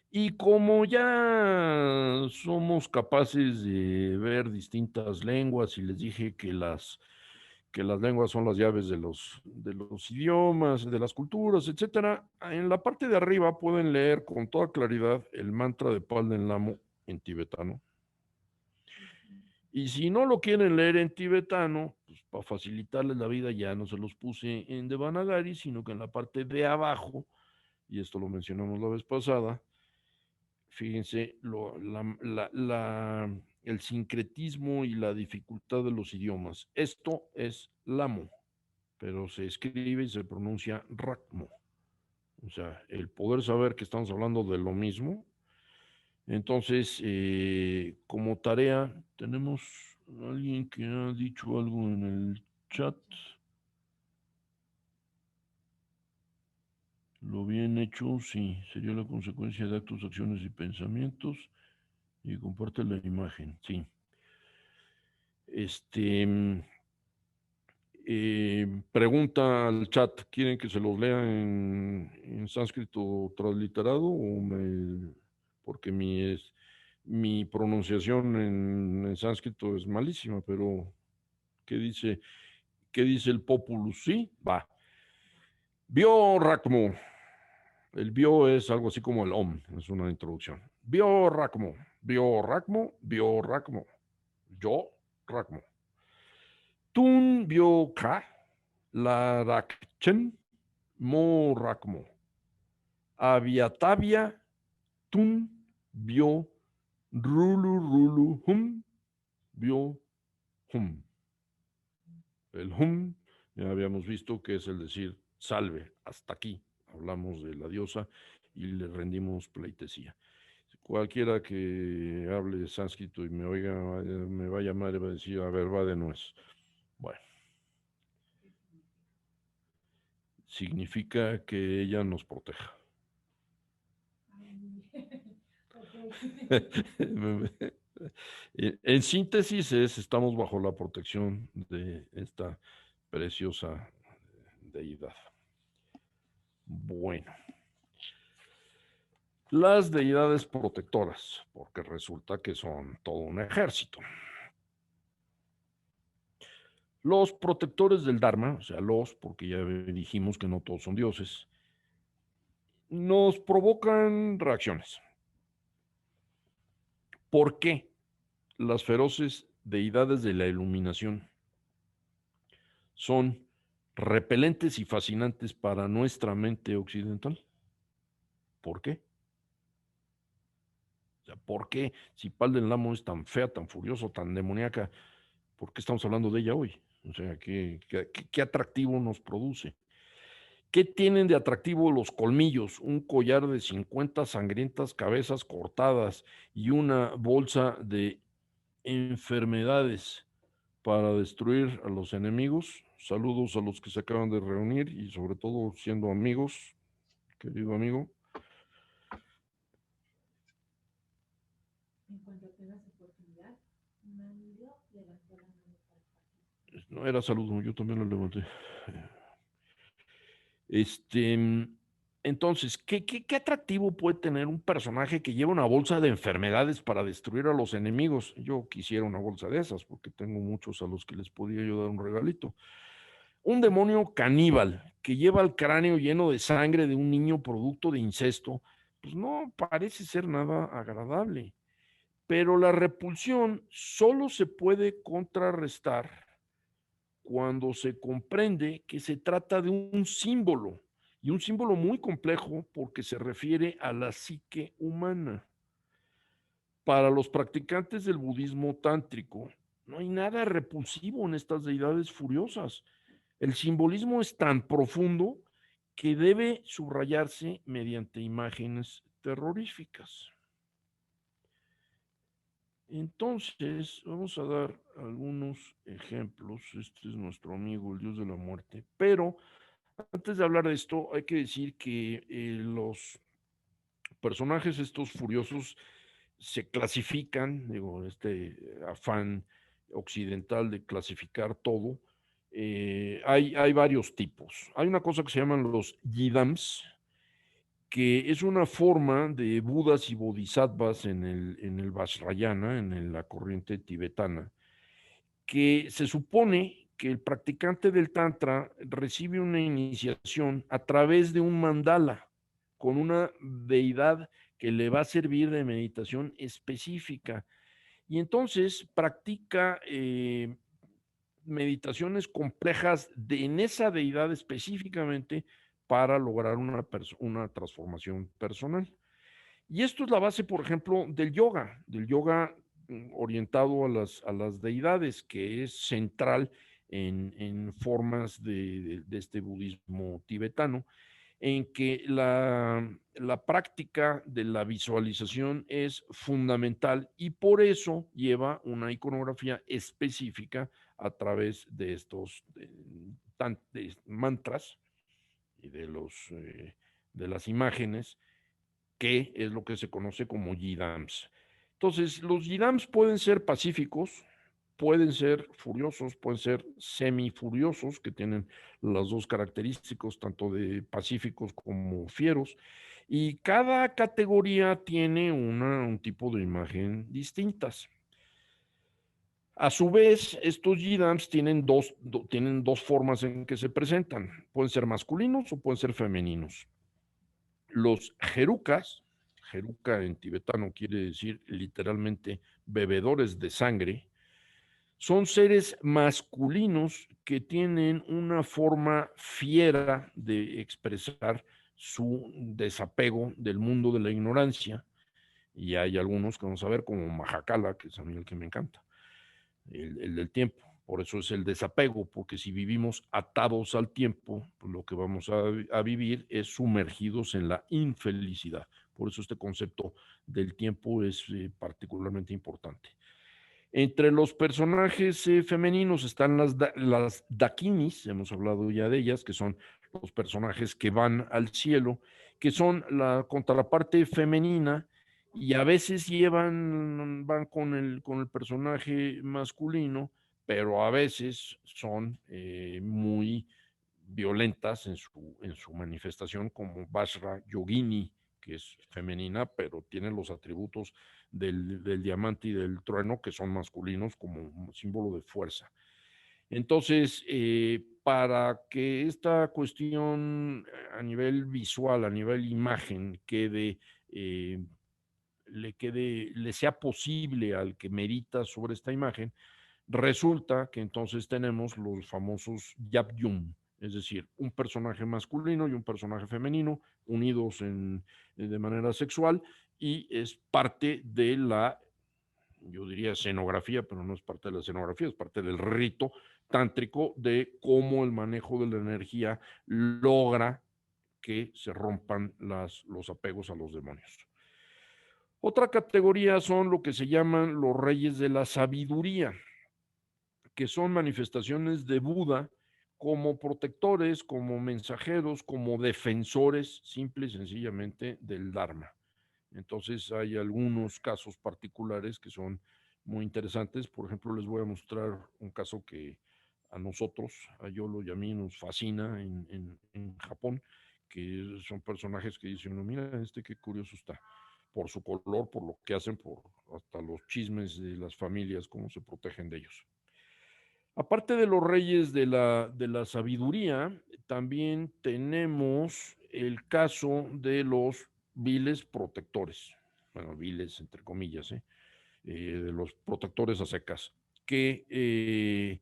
Y como ya somos capaces de ver distintas lenguas y les dije que las lenguas son las llaves de los idiomas, de las culturas, etcétera, en la parte de arriba pueden leer con toda claridad el mantra de Palden Lamo en tibetano. Y si no lo quieren leer en tibetano, pues para facilitarles la vida ya no se los puse en Devanagari, sino que en la parte de abajo, y esto lo mencionamos la vez pasada, fíjense el sincretismo y la dificultad de los idiomas. Esto es Lamo, pero se escribe y se pronuncia Rakmo. O sea, el poder saber que estamos hablando de lo mismo. Entonces, como tarea, tenemos alguien que ha dicho algo en el chat. Lo bien hecho, sí, sería la consecuencia de actos, acciones y pensamientos. Y comparte la imagen, sí. Pregunta al chat, ¿quieren que se los lea en sánscrito transliterado porque mi pronunciación en sánscrito es malísima, pero ¿qué dice, qué dice el populus? Sí, va. Bio Rakmo. El bio es algo así como el om, es una introducción. Bio Rakmo, bio Rakmo, bio Rakmo. Yo Rakmo. Tun bio ka, la Rakchen, mo Rakmo. Aviatavia, tun bio, rulu rulu hum, bio hum. El hum ya habíamos visto que es el decir salve, hasta aquí. Hablamos de la diosa y le rendimos pleitesía. Cualquiera que hable sánscrito y me oiga, me va a llamar y va a decir, a ver, va de nuez. Bueno, significa que ella nos proteja. En síntesis estamos bajo la protección de esta preciosa deidad. Bueno, las deidades protectoras, porque resulta que son todo un ejército. Los protectores del Dharma, o sea, porque ya dijimos que no todos son dioses, nos provocan reacciones. ¿Por qué las feroces deidades de la iluminación son repelentes y fascinantes para nuestra mente occidental? ¿Por qué? O sea, ¿por qué si Palden Lamo es tan fea, tan furiosa, tan demoníaca, por qué estamos hablando de ella hoy? O sea, ¿qué atractivo nos produce? ¿Qué tienen de atractivo los colmillos? Un collar de 50 sangrientas cabezas cortadas y una bolsa de enfermedades para destruir a los enemigos. Saludos a los que se acaban de reunir y sobre todo siendo amigos, querido amigo. En cuanto tengas oportunidad, Manlio levantó la mano para participar. No era saludo, yo también lo levanté. Entonces, ¿qué atractivo puede tener un personaje que lleva una bolsa de enfermedades para destruir a los enemigos? Yo quisiera una bolsa de esas porque tengo muchos a los que les podía yo dar un regalito. Un demonio caníbal que lleva el cráneo lleno de sangre de un niño producto de incesto, pues no parece ser nada agradable. Pero la repulsión solo se puede contrarrestar cuando se comprende que se trata de un símbolo, y un símbolo muy complejo porque se refiere a la psique humana. Para los practicantes del budismo tántrico, no hay nada repulsivo en estas deidades furiosas. El simbolismo es tan profundo que debe subrayarse mediante imágenes terroríficas. Entonces, vamos a dar algunos ejemplos. Este es nuestro amigo, el dios de la muerte. Pero antes de hablar de esto, hay que decir que los personajes estos furiosos se clasifican, digo, este afán occidental de clasificar todo, hay varios tipos. Hay una cosa que se llaman los yidams, que es una forma de budas y bodhisattvas en el Vajrayana, la corriente tibetana, que se supone que el practicante del Tantra recibe una iniciación a través de un mandala con una deidad que le va a servir de meditación específica. Y entonces practica meditaciones complejas en esa deidad específicamente para lograr una transformación personal. Y esto es la base, por ejemplo, del yoga orientado a las deidades, que es central en formas de este budismo tibetano, en que la práctica de la visualización es fundamental y por eso lleva una iconografía específica a través de estos de mantras y de las imágenes, que es lo que se conoce como yidams. Entonces, los yidams pueden ser pacíficos, pueden ser furiosos, pueden ser semifuriosos, que tienen las dos características, tanto de pacíficos como fieros, y cada categoría tiene un tipo de imagen distintas. A su vez, estos yidams tienen dos formas en que se presentan. Pueden ser masculinos o pueden ser femeninos. Los jerukas, jeruka en tibetano quiere decir literalmente bebedores de sangre, son seres masculinos que tienen una forma fiera de expresar su desapego del mundo de la ignorancia. Y hay algunos que vamos a ver, como Mahakala, que es a mí el que me encanta, el del tiempo. Por eso es el desapego, porque si vivimos atados al tiempo, pues lo que vamos a vivir es sumergidos en la infelicidad. Por eso este concepto del tiempo es particularmente importante. Entre los personajes femeninos están las dakinis, hemos hablado ya de ellas, que son los personajes que van al cielo, que son la contraparte femenina y a veces van con el personaje masculino, pero a veces son muy violentas en su manifestación, como Vajra Yogini, que es femenina, pero tiene los atributos del diamante y del trueno, que son masculinos, como un símbolo de fuerza. Entonces, para que esta cuestión a nivel visual, a nivel imagen, le sea posible al que medita sobre esta imagen, resulta que entonces tenemos los famosos Yabyum, es decir, un personaje masculino y un personaje femenino unidos de manera sexual, y es parte de yo diría escenografía, pero no es parte de la escenografía, es parte del rito tántrico de cómo el manejo de la energía logra que se rompan los apegos a los demonios. Otra categoría son lo que se llaman los reyes de la sabiduría, que son manifestaciones de Buda como protectores, como mensajeros, como defensores, simple y sencillamente, del Dharma. Entonces hay algunos casos particulares que son muy interesantes. Por ejemplo, les voy a mostrar un caso que a nosotros, a Yolo y a mí, nos fascina en Japón, que son personajes que dicen, no, mira, qué curioso está, por su color, por lo que hacen, por hasta los chismes de las familias, cómo se protegen de ellos. Aparte de los reyes de la sabiduría, también tenemos el caso de los viles protectores, bueno, viles entre comillas, de los protectores a secas, que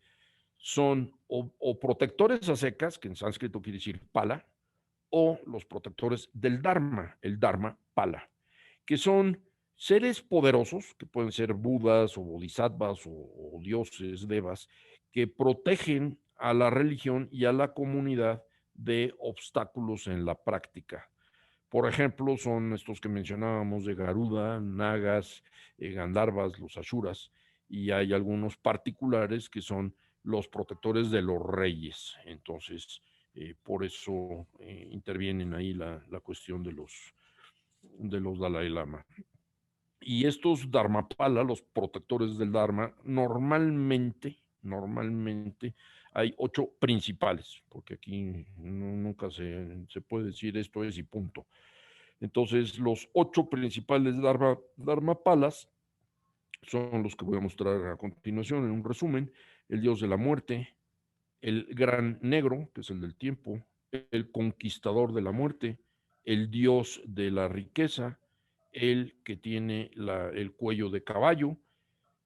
son o protectores a secas, que en sánscrito quiere decir pala, o los protectores del Dharma, el Dharma pala, que son Seres poderosos, que pueden ser budas o bodhisattvas o dioses, devas, que protegen a la religión y a la comunidad de obstáculos en la práctica. Por ejemplo, son estos que mencionábamos de Garuda, Nagas, Gandharvas, los Ashuras, y hay algunos particulares que son los protectores de los reyes. Entonces, por eso intervienen ahí la cuestión de los Dalai Lama. Y estos Dharmapala, los protectores del Dharma, normalmente hay 8 principales, porque aquí nunca se puede decir esto es y punto. Entonces, los 8 principales Dharmapalas son los que voy a mostrar a continuación en un resumen. El dios de la muerte, el gran negro, que es el del tiempo, el conquistador de la muerte, el dios de la riqueza, el que tiene el cuello de caballo,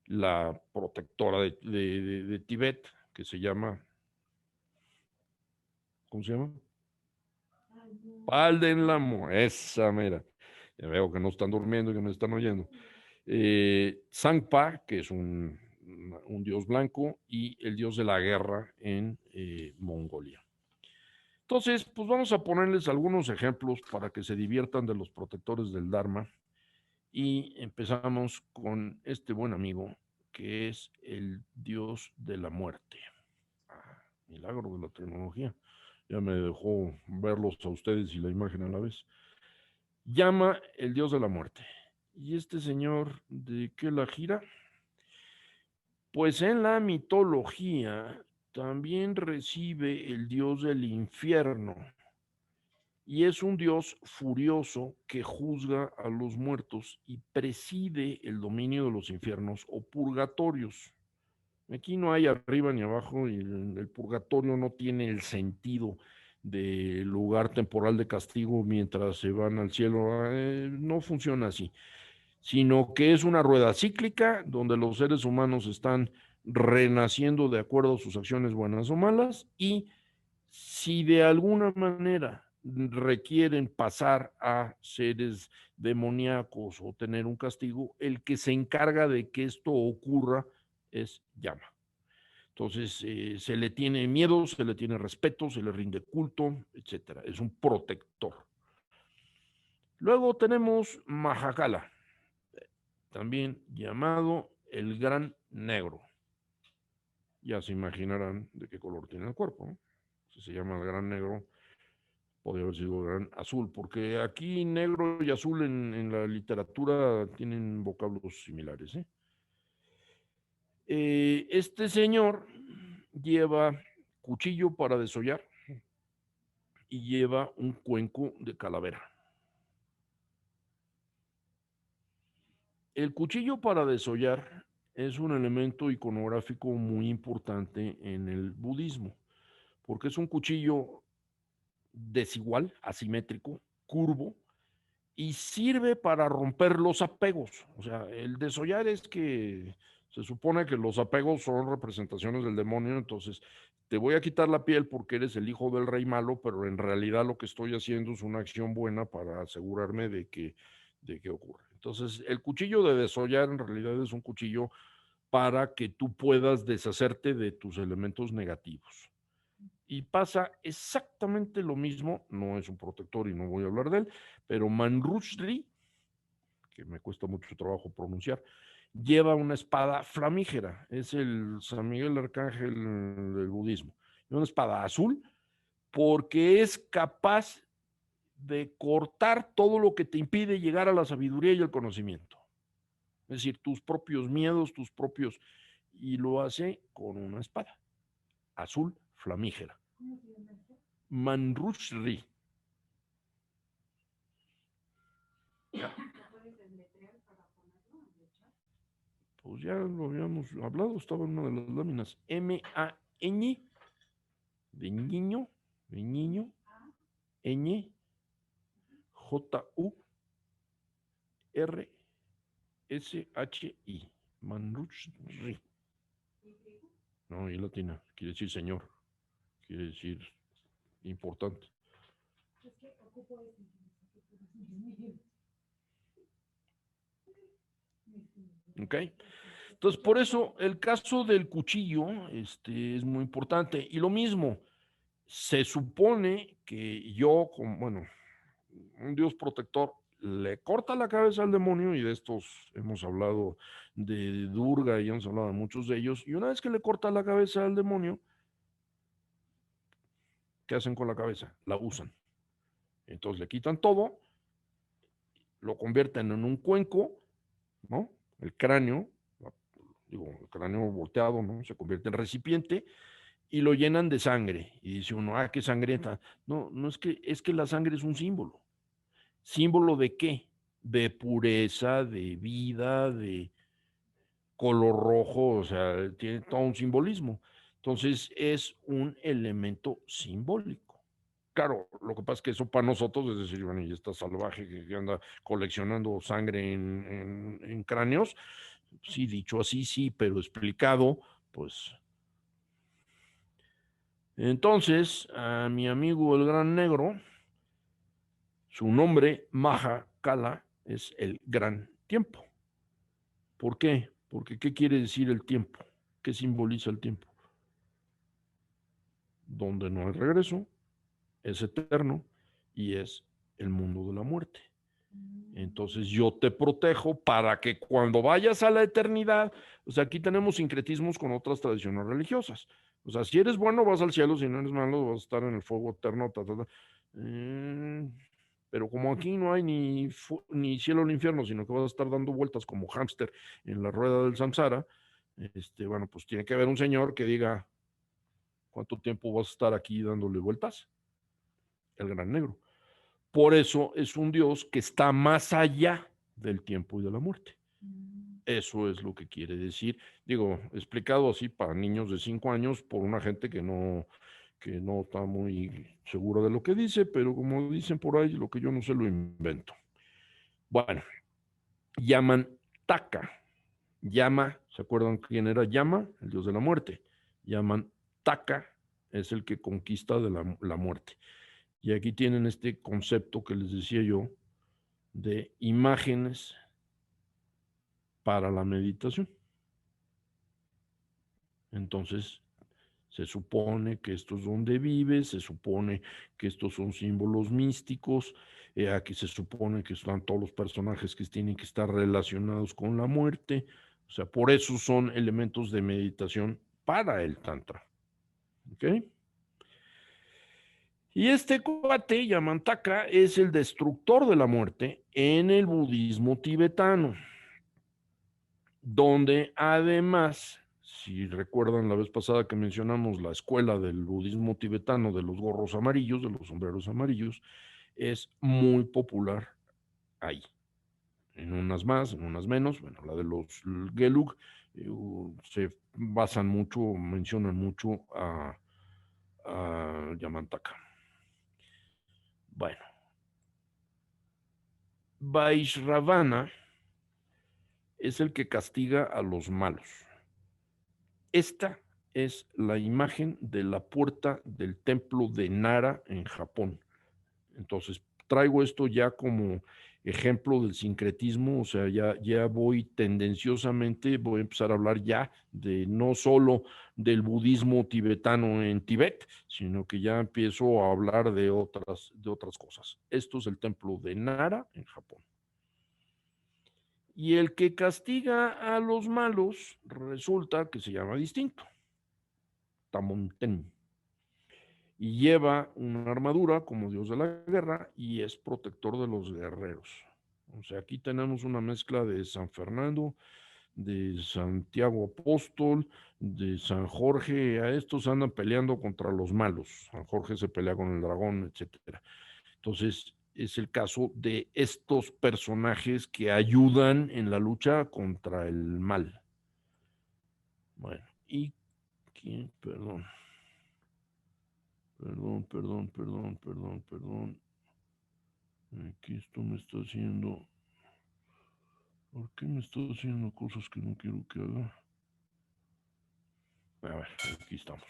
la protectora de Tibet, que se llama, ¿cómo se llama? Paldenlamo, esa mera. Ya veo que no están durmiendo y que me están oyendo. Sangpa, que es un dios blanco, y el dios de la guerra en Mongolia. Entonces, pues vamos a ponerles algunos ejemplos para que se diviertan de los protectores del Dharma. Y empezamos con este buen amigo, que es el dios de la muerte. Milagro de la tecnología. Ya me dejó verlos a ustedes y la imagen a la vez. Llama el dios de la muerte. ¿Y este señor de qué la gira? Pues en la mitología también recibe el dios del infierno y es un dios furioso que juzga a los muertos y preside el dominio de los infiernos o purgatorios. Aquí no hay arriba ni abajo y el purgatorio no tiene el sentido de lugar temporal de castigo mientras se van al cielo. No funciona así, sino que es una rueda cíclica donde los seres humanos están renaciendo de acuerdo a sus acciones buenas o malas y si de alguna manera requieren pasar a seres demoníacos o tener un castigo, el que se encarga de que esto ocurra es Yama. Entonces, se le tiene miedo, se le tiene respeto, se le rinde culto, etcétera. Es un protector. Luego tenemos Mahakala, también llamado el Gran Negro. Ya se imaginarán de qué color tiene el cuerpo, ¿no? Si se llama el Gran Negro, podría haber sido el Gran Azul, porque aquí negro y azul en la literatura tienen vocablos similares, ¿eh? Este señor lleva cuchillo para desollar y lleva un cuenco de calavera. El cuchillo para desollar es un elemento iconográfico muy importante en el budismo, porque es un cuchillo desigual, asimétrico, curvo, y sirve para romper los apegos. O sea, el desollar es que se supone que los apegos son representaciones del demonio, entonces te voy a quitar la piel porque eres el hijo del rey malo, pero en realidad lo que estoy haciendo es una acción buena para asegurarme de que ocurre. Entonces, el cuchillo de desollar en realidad es un cuchillo para que tú puedas deshacerte de tus elementos negativos. Y pasa exactamente lo mismo, no es un protector y no voy a hablar de él, pero Manrushri, que me cuesta mucho trabajo pronunciar, lleva una espada flamígera, es el San Miguel Arcángel del budismo, una espada azul, porque es capaz de cortar todo lo que te impide llegar a la sabiduría y el conocimiento. Es decir, tus propios miedos, tus propios... Y lo hace con una espada azul flamígera. Manrushri. Pues ya lo habíamos hablado, estaba en una de las láminas. M-A-Ñ, de niño, Ñ, J-U-R-S-H-I. Manrushri. No, y latina, quiere decir señor, quiere decir importante. ¿Ok? Entonces, por eso el caso del cuchillo es muy importante. Y lo mismo, se supone que yo, como, bueno, un Dios protector, le corta la cabeza al demonio, y de estos hemos hablado de Durga y hemos hablado de muchos de ellos, y una vez que le corta la cabeza al demonio, ¿qué hacen con la cabeza? La usan. Entonces le quitan todo, lo convierten en un cuenco, ¿no? El cráneo, digo, el cráneo volteado, ¿no? Se convierte en recipiente y lo llenan de sangre. Y dice uno, qué sangrienta. No, no es que la sangre es un símbolo. ¿Símbolo de qué? De pureza, de vida, de color rojo, o sea, tiene todo un simbolismo. Entonces es un elemento simbólico. Claro, lo que pasa es que eso para nosotros es decir, bueno, y esta salvaje que anda coleccionando sangre en cráneos, sí, dicho así, sí, pero explicado, pues. Entonces, a mi amigo el Gran Negro, su nombre, Maha Kala, es el gran tiempo. ¿Por qué? Porque ¿qué quiere decir el tiempo? ¿Qué simboliza el tiempo? Donde no hay regreso, es eterno y es el mundo de la muerte. Entonces yo te protejo para que cuando vayas a la eternidad, o sea, aquí tenemos sincretismos con otras tradiciones religiosas. O sea, si eres bueno vas al cielo, si no eres malo vas a estar en el fuego eterno. Pero como aquí no hay ni cielo ni infierno, sino que vas a estar dando vueltas como hámster en la rueda del samsara, bueno, pues tiene que haber un señor que diga cuánto tiempo vas a estar aquí dándole vueltas, el gran negro. Por eso es un Dios que está más allá del tiempo y de la muerte. Eso es lo que quiere decir. Digo, explicado así para niños de 5 años por una gente que no está muy segura de lo que dice, pero como dicen por ahí, lo que yo no sé lo invento. Bueno, llaman Taka. Yama, ¿se acuerdan quién era Yama? El dios de la muerte. Llaman Taka, es el que conquista de la muerte. Y aquí tienen este concepto que les decía yo de imágenes para la meditación. Entonces, se supone que esto es donde vives, se supone que estos son símbolos místicos, aquí se supone que están todos los personajes que tienen que estar relacionados con la muerte, o sea, por eso son elementos de meditación para el Tantra. ¿Ok? Y este cuate, Yamantaka, es el destructor de la muerte en el budismo tibetano, donde además, si recuerdan la vez pasada que mencionamos la escuela del budismo tibetano de los gorros amarillos, de los sombreros amarillos, es muy popular ahí. En unas más, en unas menos. Bueno, la de los Gelug se basan mucho, mencionan mucho a Yamantaka. Bueno, Vaishravana es el que castiga a los malos. Esta es la imagen de la puerta del templo de Nara en Japón. Entonces, traigo esto ya como ejemplo del sincretismo, o sea, ya voy tendenciosamente, voy a empezar a hablar ya de no solo del budismo tibetano en Tibet, sino que ya empiezo a hablar de otras cosas. Esto es el templo de Nara en Japón. Y el que castiga a los malos resulta que se llama distinto, Tamonten. Y lleva una armadura como dios de la guerra y es protector de los guerreros. O sea, aquí tenemos una mezcla de San Fernando, de Santiago Apóstol, de San Jorge. A estos andan peleando contra los malos. San Jorge se pelea con el dragón, etcétera. Entonces, es el caso de estos personajes que ayudan en la lucha contra el mal. Bueno, y quién, perdón. Perdón. Aquí esto me está haciendo. ¿Por qué me está haciendo cosas que no quiero que haga? A ver, aquí estamos.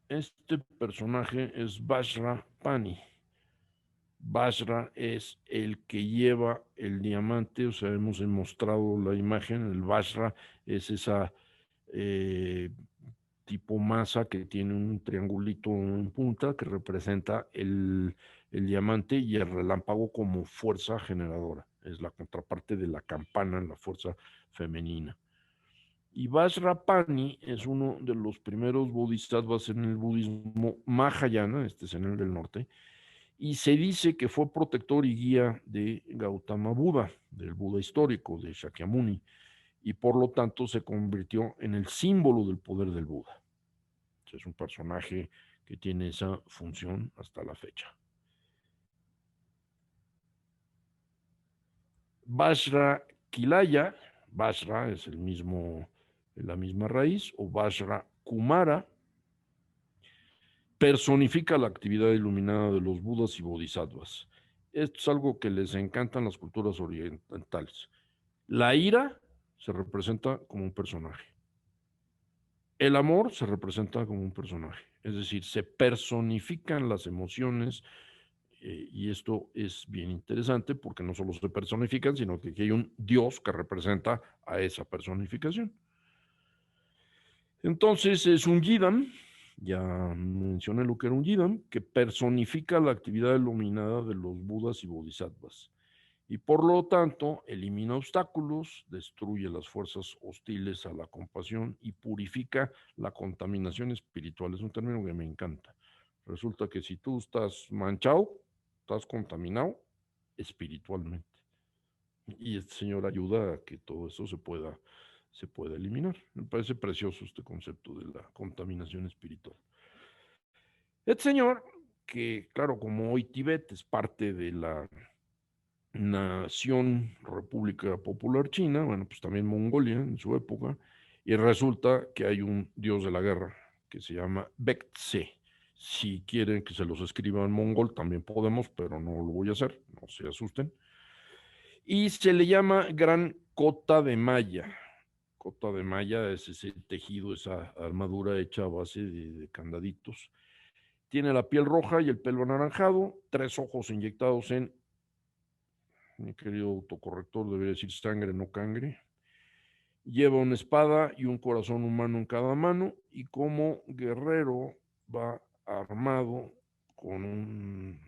Este personaje es Vajra Pani. Vajra es el que lleva el diamante, o sea, hemos mostrado la imagen, el Vajra es esa tipo masa que tiene un triangulito en punta que representa el diamante y el relámpago como fuerza generadora. Es la contraparte de la campana, la fuerza femenina. Y Vajrapani es uno de los primeros bodhisattvas en el budismo Mahayana, este es en el del norte, y se dice que fue protector y guía de Gautama Buda, del Buda histórico, de Shakyamuni, y por lo tanto se convirtió en el símbolo del poder del Buda. Es un personaje que tiene esa función hasta la fecha. Vajra Kilaya, Vajra es la misma raíz, o Vajra Kumara, personifica la actividad iluminada de los Budas y Bodhisattvas. Esto es algo que les encantan las culturas orientales. La ira se representa como un personaje. El amor se representa como un personaje. Es decir, se personifican las emociones y esto es bien interesante porque no solo se personifican, sino que aquí hay un Dios que representa a esa personificación. Entonces es un Yidam, ya mencioné lo que era un Yidam, que personifica la actividad iluminada de los Budas y Bodhisattvas. Y por lo tanto elimina obstáculos, destruye las fuerzas hostiles a la compasión y purifica la contaminación espiritual. Es un término que me encanta. Resulta que si tú estás manchado, estás contaminado espiritualmente. Y este señor ayuda a que todo eso se pueda eliminar. Me parece precioso este concepto de la contaminación espiritual. Este señor, que claro, como hoy Tibet es parte de la nación República Popular China, bueno, pues también Mongolia en su época, y resulta que hay un dios de la guerra que se llama Baekje. Si quieren que se los escriba en mongol, también podemos, pero no lo voy a hacer, no se asusten. Y se le llama Gran Cota de Malla. Cota de malla es ese tejido, esa armadura hecha a base de candaditos. Tiene la piel roja y el pelo anaranjado, 3 ojos inyectados en, mi querido autocorrector debería decir sangre, no cangre. Lleva una espada y un corazón humano en cada mano y como guerrero va armado con un,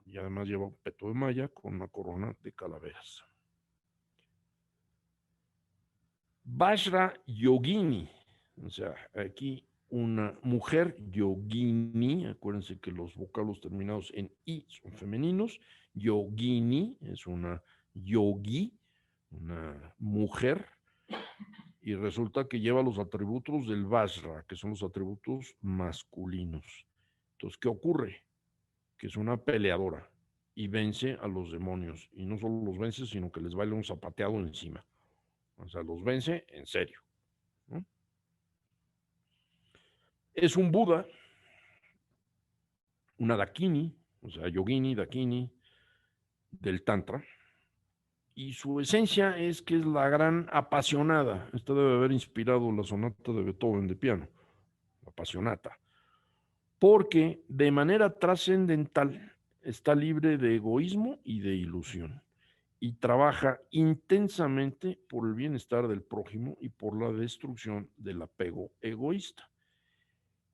y además lleva un peto de malla con una corona de calaveras. Vajra Yogini, o sea, aquí una mujer yogini, acuérdense que los vocablos terminados en i son femeninos, yogini es una yogi, una mujer, y resulta que lleva los atributos del Vajra, que son los atributos masculinos. Entonces, ¿qué ocurre? Que es una peleadora y vence a los demonios, y no solo los vence, sino que les baila un zapateado encima. O sea, los vence en serio, ¿no? Es un Buda, una Dakini, o sea, yogini, Dakini, del Tantra, y su esencia es que es la gran apasionada. Esta debe haber inspirado la sonata de Beethoven de piano, la apasionata, porque de manera trascendental está libre de egoísmo y de ilusión, y trabaja intensamente por el bienestar del prójimo y por la destrucción del apego egoísta.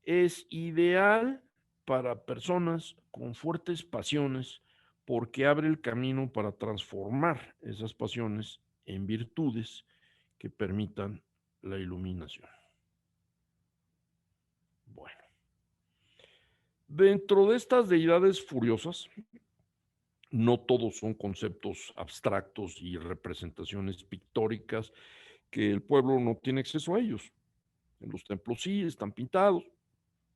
Es ideal para personas con fuertes pasiones porque abre el camino para transformar esas pasiones en virtudes que permitan la iluminación. Bueno, dentro de estas deidades furiosas, no todos son conceptos abstractos y representaciones pictóricas que el pueblo no tiene acceso a ellos. En los templos sí están pintados,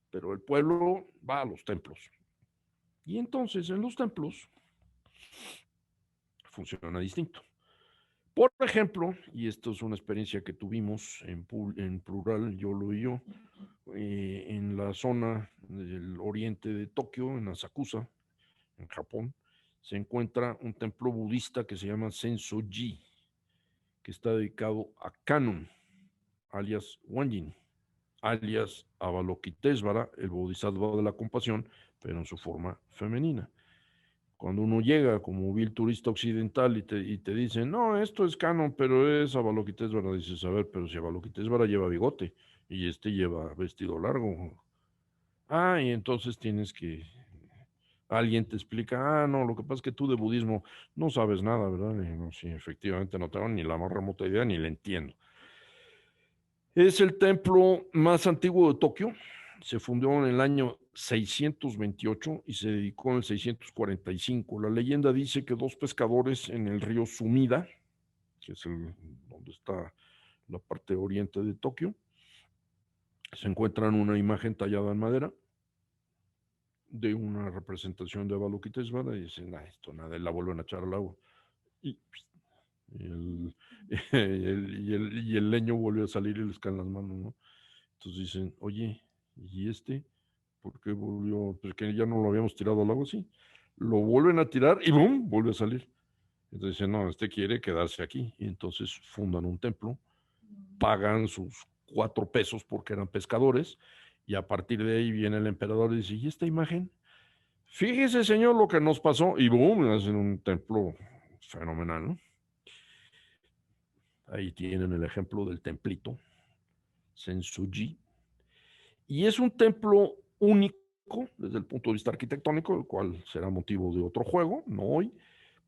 pero el pueblo va a los templos. Y entonces en los templos funciona distinto. Por ejemplo, y esto es una experiencia que tuvimos en plural, Yolo y yo, en la zona del oriente de Tokio, en Asakusa, en Japón, se encuentra un templo budista que se llama Sensoji, que está dedicado a Kannon, alias Wanjin, alias Avalokitesvara, el bodhisattva de la compasión, pero en su forma femenina. Cuando uno llega como vil turista occidental y te dicen, no, esto es canon, pero es Avalokitesvara, dices, a ver, pero si Avalokitesvara lleva bigote y este lleva vestido largo. Ah, y entonces tienes que, alguien te explica, ah, no, lo que pasa es que tú de budismo no sabes nada, ¿verdad? Y no, sí, efectivamente no tengo ni la más remota idea ni la entiendo. Es el templo más antiguo de Tokio. Se fundó en el año 628 y se dedicó en el 645. La leyenda dice que dos pescadores en el río Sumida, que es donde está la parte oriente de Tokio, se encuentran una imagen tallada en madera de una representación de Avalokitesvara y dicen, ah, esto nada, y la vuelven a echar al agua. Y el, y el leño vuelve a salir y les caen las manos, ¿no? Entonces dicen, oye, ¿y este? ¿Por qué volvió? Pues que ya no lo habíamos tirado al agua, sí. Lo vuelven a tirar y ¡bum! Vuelve a salir. Entonces dicen, no, este quiere quedarse aquí. Y entonces fundan un templo, pagan sus 4 pesos porque eran pescadores, y a partir de ahí viene el emperador y dice, ¿y esta imagen? Fíjese, señor, lo que nos pasó. Y ¡boom! Hacen un templo fenomenal, ¿no? Ahí tienen el ejemplo del templito, Sensuji. Y es un templo único desde el punto de vista arquitectónico, el cual será motivo de otro juego, no hoy,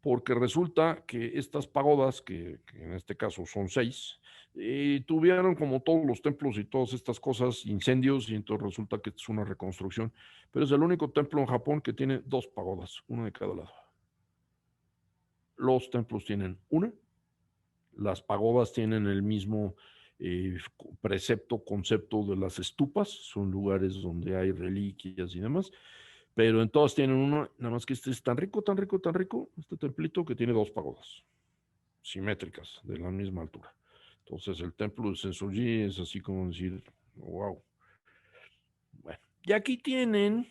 porque resulta que estas pagodas, que en este caso son 6, tuvieron, como todos los templos y todas estas cosas, incendios, y entonces resulta que es una reconstrucción, pero es el único templo en Japón que tiene 2 pagodas, una de cada lado. Los templos tienen una, las pagodas tienen el mismo precepto, concepto de las estupas, son lugares donde hay reliquias y demás, pero en todas tienen uno, nada más que este es tan rico, tan rico, tan rico, este templito, que tiene 2 pagodas simétricas de la misma altura. Entonces el templo de Sensoji es así como decir, wow. Bueno, y aquí tienen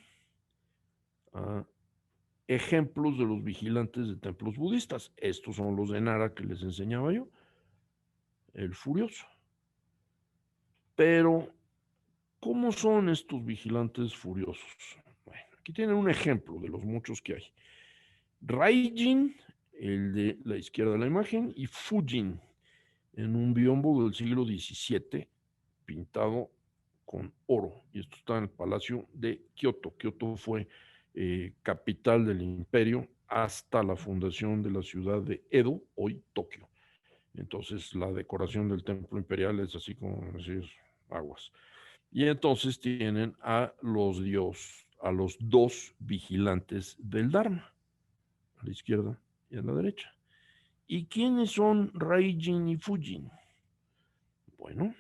ejemplos de los vigilantes de templos budistas. Estos son los de Nara que les enseñaba yo, el furioso. Pero, ¿cómo son estos vigilantes furiosos? Bueno, aquí tienen un ejemplo de los muchos que hay. Raijin, el de la izquierda de la imagen, y Fujin, en un biombo del siglo XVII, pintado con oro. Y esto está en el Palacio de Kioto. Kioto fue capital del imperio hasta la fundación de la ciudad de Edo, hoy Tokio. Entonces la decoración del templo imperial es así como decir aguas. Y entonces tienen a los a los 2 vigilantes del Dharma, a la izquierda y a la derecha. ¿Y quiénes son Raijin y Fujin? Bueno,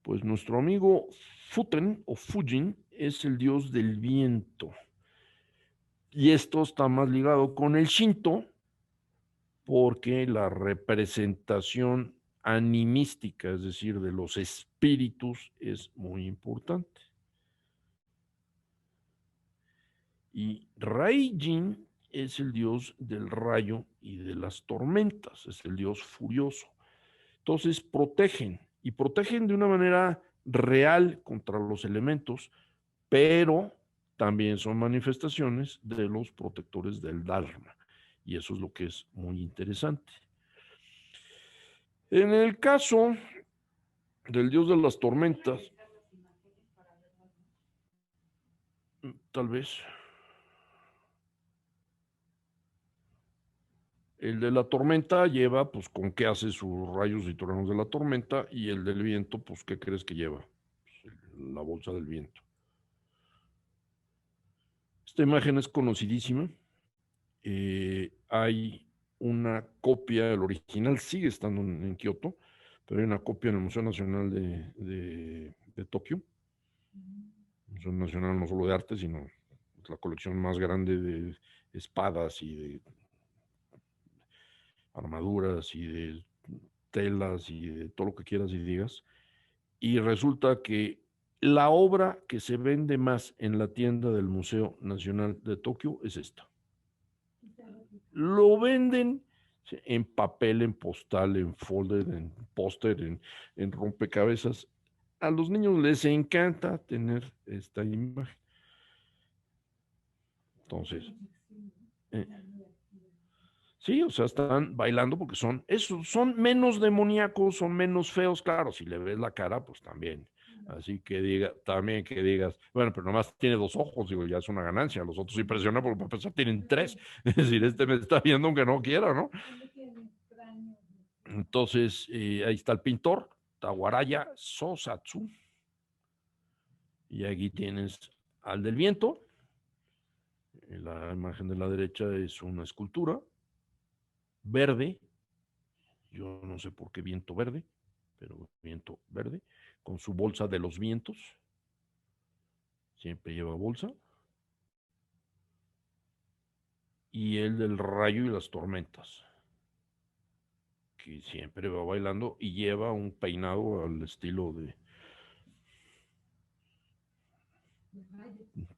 pues nuestro amigo Futen o Fujin es el dios del viento. Y esto está más ligado con el Shinto, porque la representación animística, es decir, de los espíritus, es muy importante. Y Raijin es el dios del rayo y de las tormentas, es el dios furioso. Entonces protegen, y protegen de una manera real contra los elementos, pero también son manifestaciones de los protectores del Dharma. Y eso es lo que es muy interesante. En el caso del dios de las tormentas, tal vez, el de la tormenta lleva, pues, con qué hace sus rayos y truenos de la tormenta, y el del viento, pues, ¿qué crees que lleva? Pues, la bolsa del viento. Esta imagen es conocidísima. Hay una copia, el original sigue estando en Kioto, pero hay una copia en el Museo Nacional de Tokio. Museo Nacional no solo de arte, sino la colección más grande de espadas y de armaduras y de telas y de todo lo que quieras y digas. Y resulta que la obra que se vende más en la tienda del Museo Nacional de Tokio es esta. Lo venden en papel, en postal, en folder, en póster, en rompecabezas. A los niños les encanta tener esta imagen. Entonces, Eh, sí, o sea, están bailando porque son menos demoníacos, son menos feos, claro, si le ves la cara, pues también. Así que también que digas, bueno, pero nomás tiene 2 ojos, digo, ya es una ganancia. Los otros impresionan porque para empezar tienen 3. Es decir, este me está viendo aunque no quiera, ¿no? Entonces, ahí está el pintor, Tawaraya Sosatsu. Y aquí tienes al del viento. La imagen de la derecha es una escultura verde. Yo no sé por qué viento verde, pero viento verde, con su bolsa de los vientos. Siempre lleva bolsa. Y el del rayo y las tormentas, que siempre va bailando y lleva un peinado al estilo de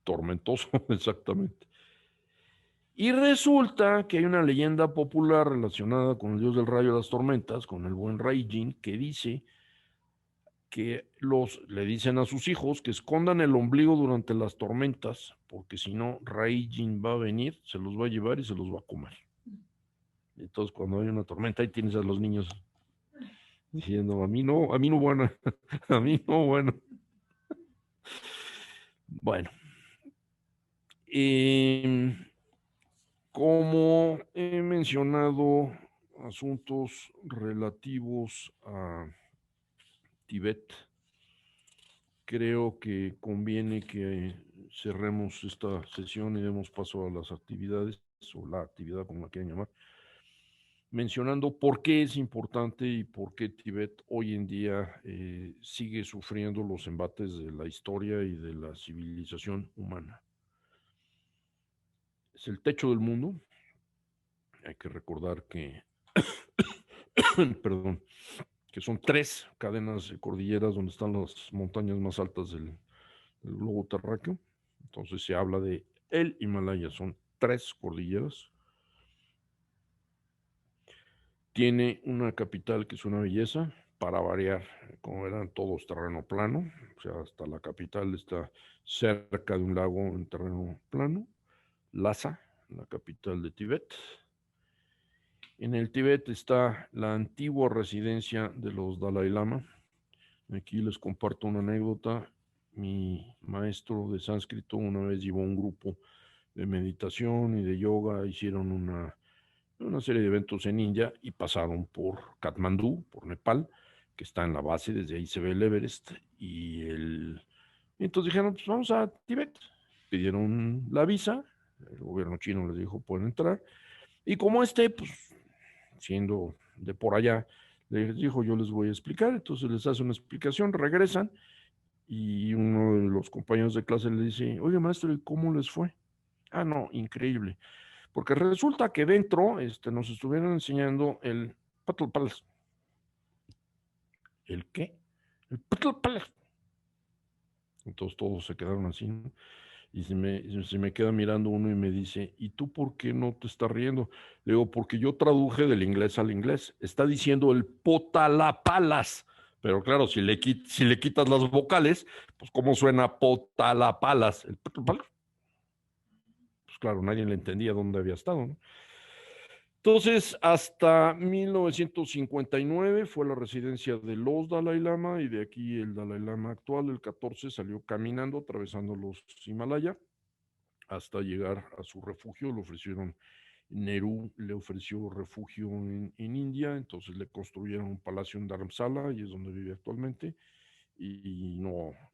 tormentoso, exactamente. Y resulta que hay una leyenda popular relacionada con el dios del rayo y las tormentas, con el buen Raijin, que dice que le dicen a sus hijos que escondan el ombligo durante las tormentas, porque si no, Raijin va a venir, se los va a llevar y se los va a comer. Entonces, cuando hay una tormenta, ahí tienes a los niños diciendo, a mí no, bueno, a mí no, bueno. Bueno, como he mencionado asuntos relativos a Tibet, creo que conviene que cerremos esta sesión y demos paso a las actividades, o la actividad como la quieran llamar, mencionando por qué es importante y por qué Tibet hoy en día sigue sufriendo los embates de la historia y de la civilización humana. Es el techo del mundo. Hay que recordar que, perdón, que son 3 cadenas de cordilleras donde están las montañas más altas del globo terráqueo. Entonces se habla de el Himalaya, son 3 cordilleras. Tiene una capital que es una belleza, para variar, como eran todos terreno plano, o sea, hasta la capital está cerca de un lago en terreno plano. Lhasa, la capital de Tibet. En el Tíbet está la antigua residencia de los Dalai Lama. Aquí les comparto una anécdota. Mi maestro de sánscrito una vez llevó un grupo de meditación y de yoga, hicieron una serie de eventos en India y pasaron por Katmandú, por Nepal, que está en la base, desde ahí se ve el Everest, y entonces dijeron, pues vamos a Tíbet. Pidieron la visa, el gobierno chino les dijo, pueden entrar, y como pues siendo de por allá, les dijo, yo les voy a explicar. Entonces les hace una explicación, regresan y uno de los compañeros de clase le dice, oye maestro, ¿y cómo les fue? Ah, no, increíble, porque resulta que dentro nos estuvieron enseñando el Paddle Palace. ¿El qué? El Paddle Palace. Entonces todos se quedaron así, ¿no? Y se me queda mirando uno y me dice, ¿y tú por qué no te estás riendo? Le digo, porque yo traduje del inglés al inglés. Está diciendo el potalapalas. Pero claro, si le quitas las vocales, pues ¿cómo suena potalapalas? Pues claro, nadie le entendía dónde había estado, ¿no? Entonces, hasta 1959 fue la residencia de los Dalai Lama, y de aquí el Dalai Lama actual, el 14, salió caminando, atravesando los Himalaya, hasta llegar a su refugio. Le ofrecieron, Nehru le ofreció refugio en India, entonces le construyeron un palacio en Dharamsala, y es donde vive actualmente, y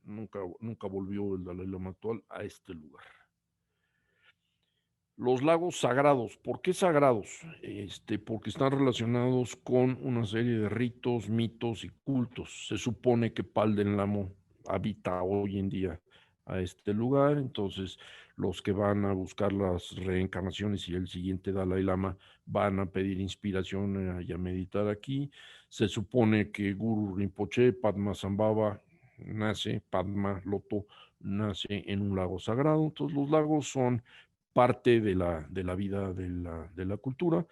nunca volvió el Dalai Lama actual a este lugar. Los lagos sagrados, ¿por qué sagrados? Porque están relacionados con una serie de ritos, mitos y cultos. Se supone que Palden Lamo habita hoy en día a este lugar, entonces los que van a buscar las reencarnaciones y el siguiente Dalai Lama van a pedir inspiración y a meditar aquí. Se supone que Guru Rinpoche, Padmasambhava Padma Loto nace en un lago sagrado. Entonces los lagos son parte de la vida de la cultura.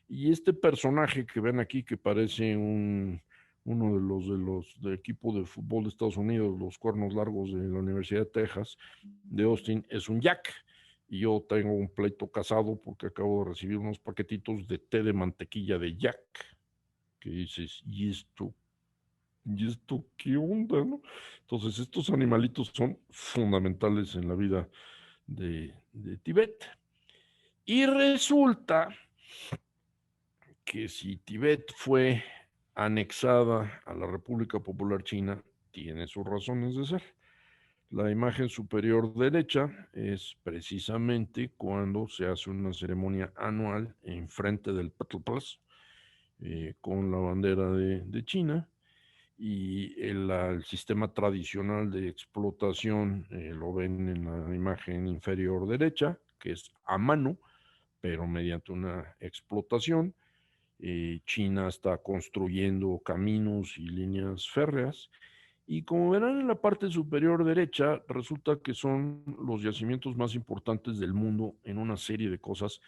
Y este personaje que ven aquí, que parece uno del equipo de fútbol de Estados Unidos, los cuernos largos de la Universidad de Texas, de Austin, es un yak. y yo tengo un pleito casado porque acabo de recibir unos paquetitos de té de mantequilla de yak, que dices, ¿y esto qué onda, no? Entonces, estos animalitos son fundamentales en la vida de Tibet. Y resulta que si Tibet fue anexada a la República Popular China, tiene sus razones de ser. La imagen superior derecha es precisamente cuando se hace una ceremonia anual enfrente del Petrol Palace, con la bandera de China, y el sistema tradicional de explotación lo ven en la imagen inferior derecha, que es a mano, pero mediante una explotación. China está construyendo caminos y líneas férreas. Y como verán en la parte superior derecha, resulta que son los yacimientos más importantes del mundo en una serie de cosas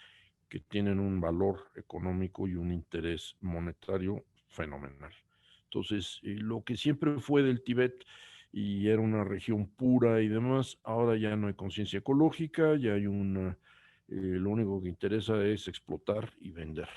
que tienen un valor económico y un interés monetario fenomenal. Entonces, lo que siempre fue del Tíbet y era una región pura y demás, ahora ya no hay conciencia ecológica, ya hay lo único que interesa es explotar y vender.